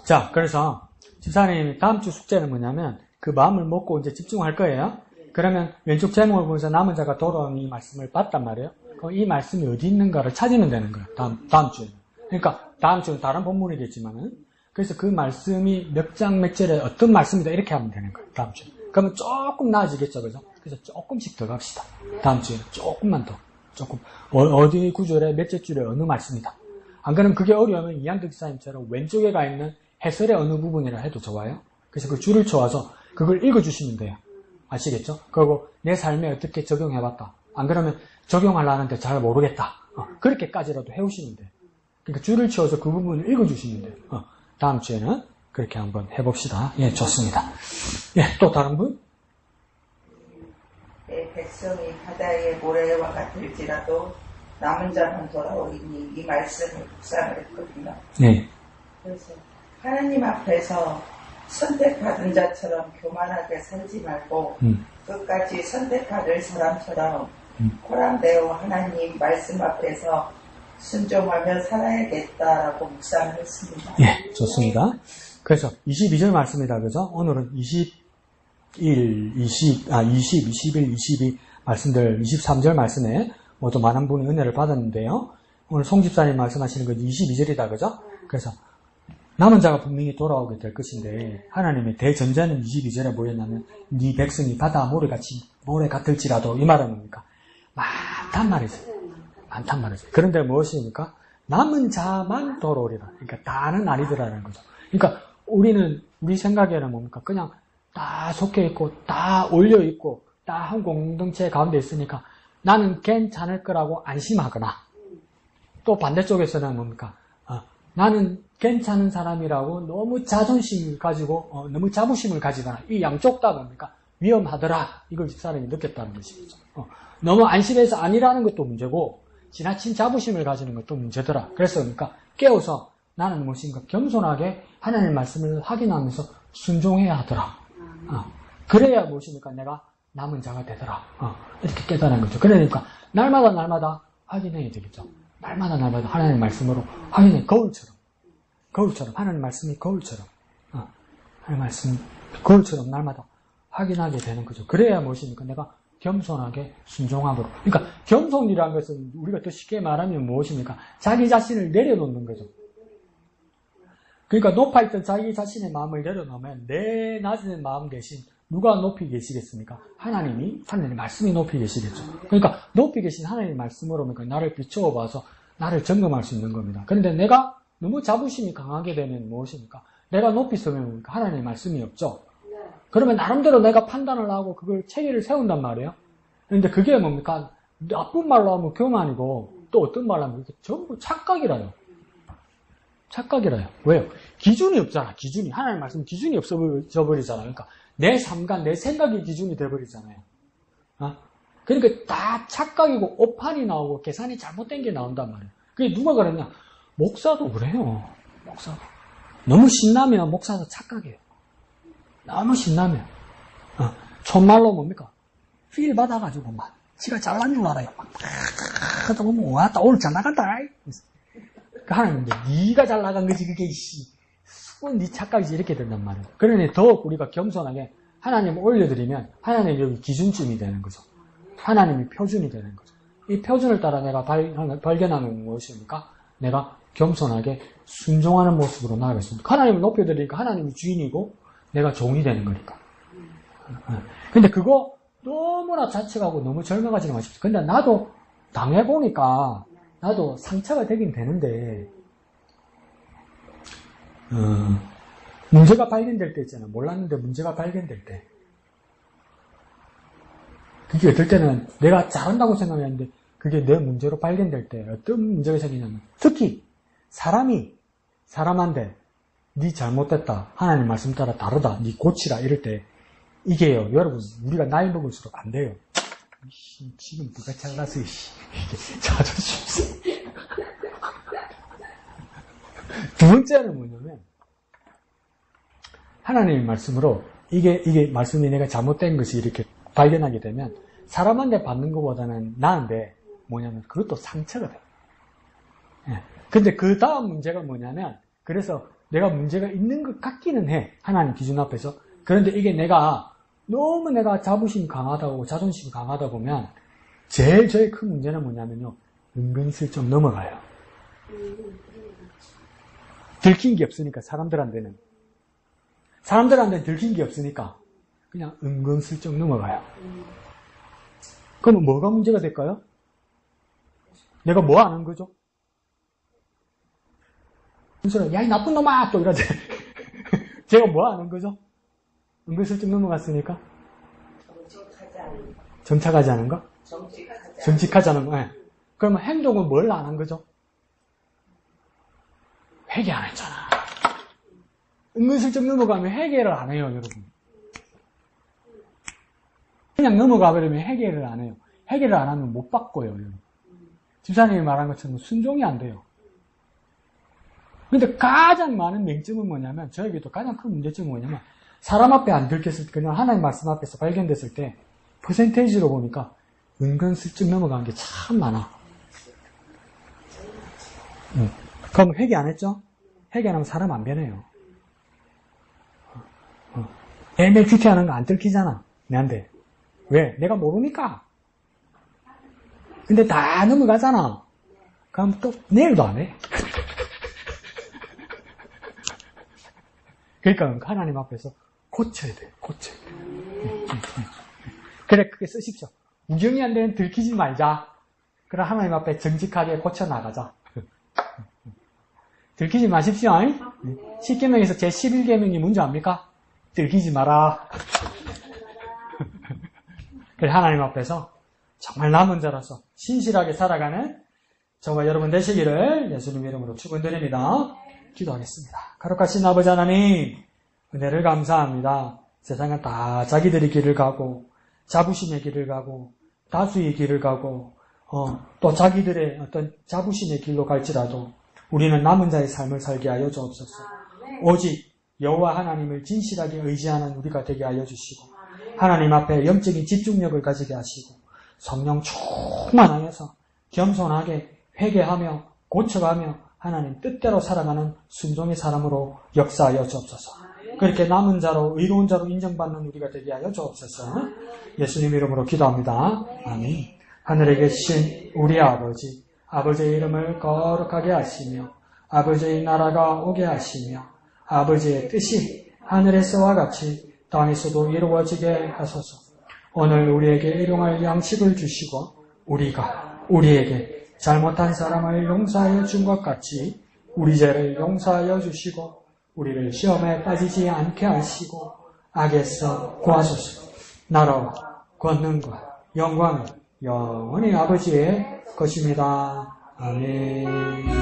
자, 그래서 집사님이 다음 주 숙제는 뭐냐면 그 마음을 먹고 이제 집중할 거예요. 그러면 왼쪽 제목을 보면서 남은 자가 돌아오는 이 말씀을 봤단 말이에요. 그럼 이 말씀이 어디 있는가를 찾으면 되는 거예요. 다음 주에는. 그러니까 다음 주는 다른 본문이겠지만은 그래서 그 말씀이 몇 장 몇 절에 어떤 말씀이다 이렇게 하면 되는 거예요. 다음 주에. 그러면 조금 나아지겠죠, 그죠? 그래서 조금씩 더 갑시다. 다음 주에는 조금만 더. 조금 어디 구절에 몇째 줄에 어느 말씀이다. 안 그러면 그게 어려우면 이한득 지사님처럼 왼쪽에 가 있는 해설의 어느 부분이라 해도 좋아요. 그래서 그 줄을 쳐와서 그걸 읽어주시면 돼요. 아시겠죠? 그리고 내 삶에 어떻게 적용해봤다. 안 그러면 적용하려는데 잘 모르겠다. 그렇게까지라도 해오시면 돼요. 그러니까 줄을 치워서 그 부분을 읽어주시면 돼요. 다음 주에는 그렇게 한번 해봅시다. 예, 좋습니다. 예, 또 다른 분? 내 백성이 바다의 모래와 같을지라도 남은 자는 돌아오리니 이 말씀을 묵상을 했거든요. 네. 그래서 하나님 앞에서 선택받은 자처럼 교만하게 살지 말고 끝까지 선택받을 사람처럼 호람되어 하나님 말씀 앞에서 순종하며 살아야겠다라고 묵상을 했습니다. 예, 좋습니다. 그래서 22절 말씀이다, 그죠? 오늘은 21, 21, 22 말씀들 23절 말씀에 모두 많은 분이 은혜를 받았는데요. 오늘 송 집사님 말씀하시는 건 22절이다, 그죠? 그래서 남은 자가 분명히 돌아오게 될 것인데 하나님의 대전제는 22절에 뭐였냐면 네 백성이 바다 모래 같을지라도 이 말은 뭡니까? 많단 말이죠. 많단 말이죠. 그런데 무엇입니까? 남은 자만 돌아오리라. 그러니까 다는 아니더라는 거죠. 그러니까 우리 생각에는 뭡니까? 그냥 다 속해 있고 다 올려 있고 다 한 공동체 가운데 있으니까 나는 괜찮을 거라고 안심하거나 또 반대쪽에서는 뭡니까? 나는 괜찮은 사람이라고 너무 자존심을 가지고 너무 자부심을 가지거나 이 양쪽 다 뭡니까? 위험하더라. 이걸 집사람이 느꼈다는 것이죠. 너무 안심해서 아니라는 것도 문제고 지나친 자부심을 가지는 것도 문제더라. 그래서 그러니까 깨워서 나는 무엇인가 겸손하게 하나님의 말씀을 확인하면서 순종해야 하더라. 그래야 무엇입니까? 내가 남은 자가 되더라. 이렇게 깨달은 거죠. 그러니까 날마다 확인해야 되겠죠. 날마다 하나님의 말씀으로 확인해. 거울처럼 하나님의 말씀이 거울처럼 하나님의 말씀이 거울처럼 날마다 확인하게 되는 거죠. 그래야 무엇입니까? 내가 겸손하게 순종하고. 그러니까 겸손이라는 것은 우리가 더 쉽게 말하면 무엇입니까? 자기 자신을 내려놓는 거죠. 그러니까 높아있던 자기 자신의 마음을 내려놓으면 내 낮은 마음 대신 누가 높이 계시겠습니까? 하나님 말씀이 높이 계시겠죠. 그러니까 높이 계신 하나님의 말씀으로 그러니까 나를 비추어 봐서 나를 점검할 수 있는 겁니다. 그런데 내가 너무 자부심이 강하게 되면 무엇입니까? 내가 높이 서면 하나님의 말씀이 없죠. 그러면 나름대로 내가 판단을 하고 그걸 체계를 세운단 말이에요. 그런데 그게 뭡니까? 나쁜 말로 하면 교만이고 또 어떤 말로 하면 전부 착각이라요. 착각이라요. 왜요? 기준이 없잖아. 기준이. 하나님 말씀 기준이 없어져 버리잖아요. 그러니까 내 삶과 내 생각이 기준이 돼버리잖아요. 그러니까 다 착각이고 오판이 나오고 계산이 잘못된 게 나온단 말이에요. 그게 누가 그랬냐? 목사도 그래요. 목사도. 너무 신나면 목사도 착각해요. 너무 신나면. 촌말로 뭡니까? 필 받아가지고 막 지가 잘난 줄 알아요. 그러다 보면 왔다 오늘 잘 나간다. 하나님인데 네가 잘 나간 거지 그게 네 착각이지 이렇게 된단 말이에요. 그러니 더욱 우리가 겸손하게 하나님을 올려드리면 하나님이 여기 기준점이 되는 거죠. 하나님이 표준이 되는 거죠. 이 표준을 따라 내가 발견하는 무엇입니까? 내가 겸손하게 순종하는 모습으로 나아가겠습니다. 하나님을 높여드리니까 하나님이 주인이고 내가 종이 되는 거니까. 근데 그거 너무나 자책하고 너무 절망하지 마십시오. 근데 나도 당해보니까 나도 상처가 되긴 되는데 문제가 발견될 때 있잖아. 몰랐는데 문제가 발견될 때 그게 어떨 때는 내가 잘한다고 생각했는데 그게 내 문제로 발견될 때 어떤 문제가 생기냐면 특히 사람한테 네 잘못됐다. 하나님 말씀 따라 다르다. 네 고치라. 이럴 때 이게요. 여러분 우리가 나이 먹을수록 안 돼요. 지금 누가 잘나서 이게 자존심. 두 번째는 뭐냐면 하나님의 말씀으로 이게 말씀이 내가 잘못된 것이 이렇게 발견하게 되면 사람한테 받는 것보다는 나은데 뭐냐면 그것도 상처가 돼요. 근데 그 다음 문제가 뭐냐면 그래서 내가 문제가 있는 것 같기는 해. 하나님 기준 앞에서. 그런데 이게 너무 내가 자부심이 강하다고 자존심이 강하다 보면 제일 저의 큰 문제는 뭐냐면요. 은근슬쩍 넘어가요. 들킨 게 없으니까 사람들한테는 들킨 게 없으니까 그냥 은근슬쩍 넘어가요. 그럼 뭐가 문제가 될까요? 내가 뭐 하는 거죠? 야, 이 나쁜 놈아! 또 이러지. 제가 뭐 하는 거죠? 은근슬쩍 넘어갔으니까? 정착하지 않은 거? 정직하지 않은 거. 네. 그러면 행동은 뭘 안 한 거죠? 회개 안 했잖아. 은근슬쩍 넘어가면 회개를 안 해요, 여러분. 그냥 넘어가 버리면 회개를 안 해요. 회개를 안 하면 못 바꿔요, 여러분. 집사님이 말한 것처럼 순종이 안 돼요. 근데 가장 많은 맹점은 뭐냐면, 저에게도 가장 큰 문제점은 뭐냐면, 사람 앞에 안 들켰을 때, 그냥 하나님 말씀 앞에서 발견됐을 때, 퍼센테이지로 보니까, 은근슬쩍 넘어가는 게 참 많아. 그럼 회개 안 했죠? 회개 안 하면 사람 안 변해요. 매일 큐티하는 거 안 들키잖아, 내한테. 왜? 내가 모르니까. 근데 다 넘어가잖아. 그럼 또 내일도 안 해. 그러니까 하나님 앞에서 고쳐야 돼. 그래, 그게 쓰십시오. 우경이 안 되면 들키지 말자. 그래, 하나님 앞에 정직하게 고쳐나가자. 들키지 마십시오. 10계명에서 제 11계명이 뭔지 압니까? 들키지 마라. 그래, 하나님 앞에서 정말 남은 자로서 신실하게 살아가는 저와 여러분 되시기를 예수님 이름으로 축원드립니다. 기도하겠습니다. 거룩하신 아버지 하나님, 은혜를 감사합니다. 세상은 다 자기들의 길을 가고 자부심의 길을 가고 다수의 길을 가고 또 자기들의 어떤 자부심의 길로 갈지라도 우리는 남은 자의 삶을 살게 하여 주옵소서. 오직 여호와 하나님을 진실하게 의지하는 우리가 되게 하여 주시고 하나님 앞에 영적인 집중력을 가지게 하시고 성령 충만하여서 겸손하게 회개하며 고쳐가며 하나님 뜻대로 살아가는 순종의 사람으로 역사하여 주옵소서. 그렇게 남은 자로 의로운 자로 인정받는 우리가 되게 하여 주옵소서. 예수님 이름으로 기도합니다. 아멘. 하늘에 계신 우리 아버지, 아버지의 이름을 거룩하게 하시며 아버지의 나라가 오게 하시며 아버지의 뜻이 하늘에서와 같이 땅에서도 이루어지게 하소서. 오늘 우리에게 일용할 양식을 주시고 우리가 우리에게 잘못한 사람을 용서하여 준 것 같이 우리 죄를 용서하여 주시고 우리를 시험에 빠지지 않게 하시고 악에서 구하소서. 나라와 권능과 영광은 영원히 아버지의 것입니다. 아멘.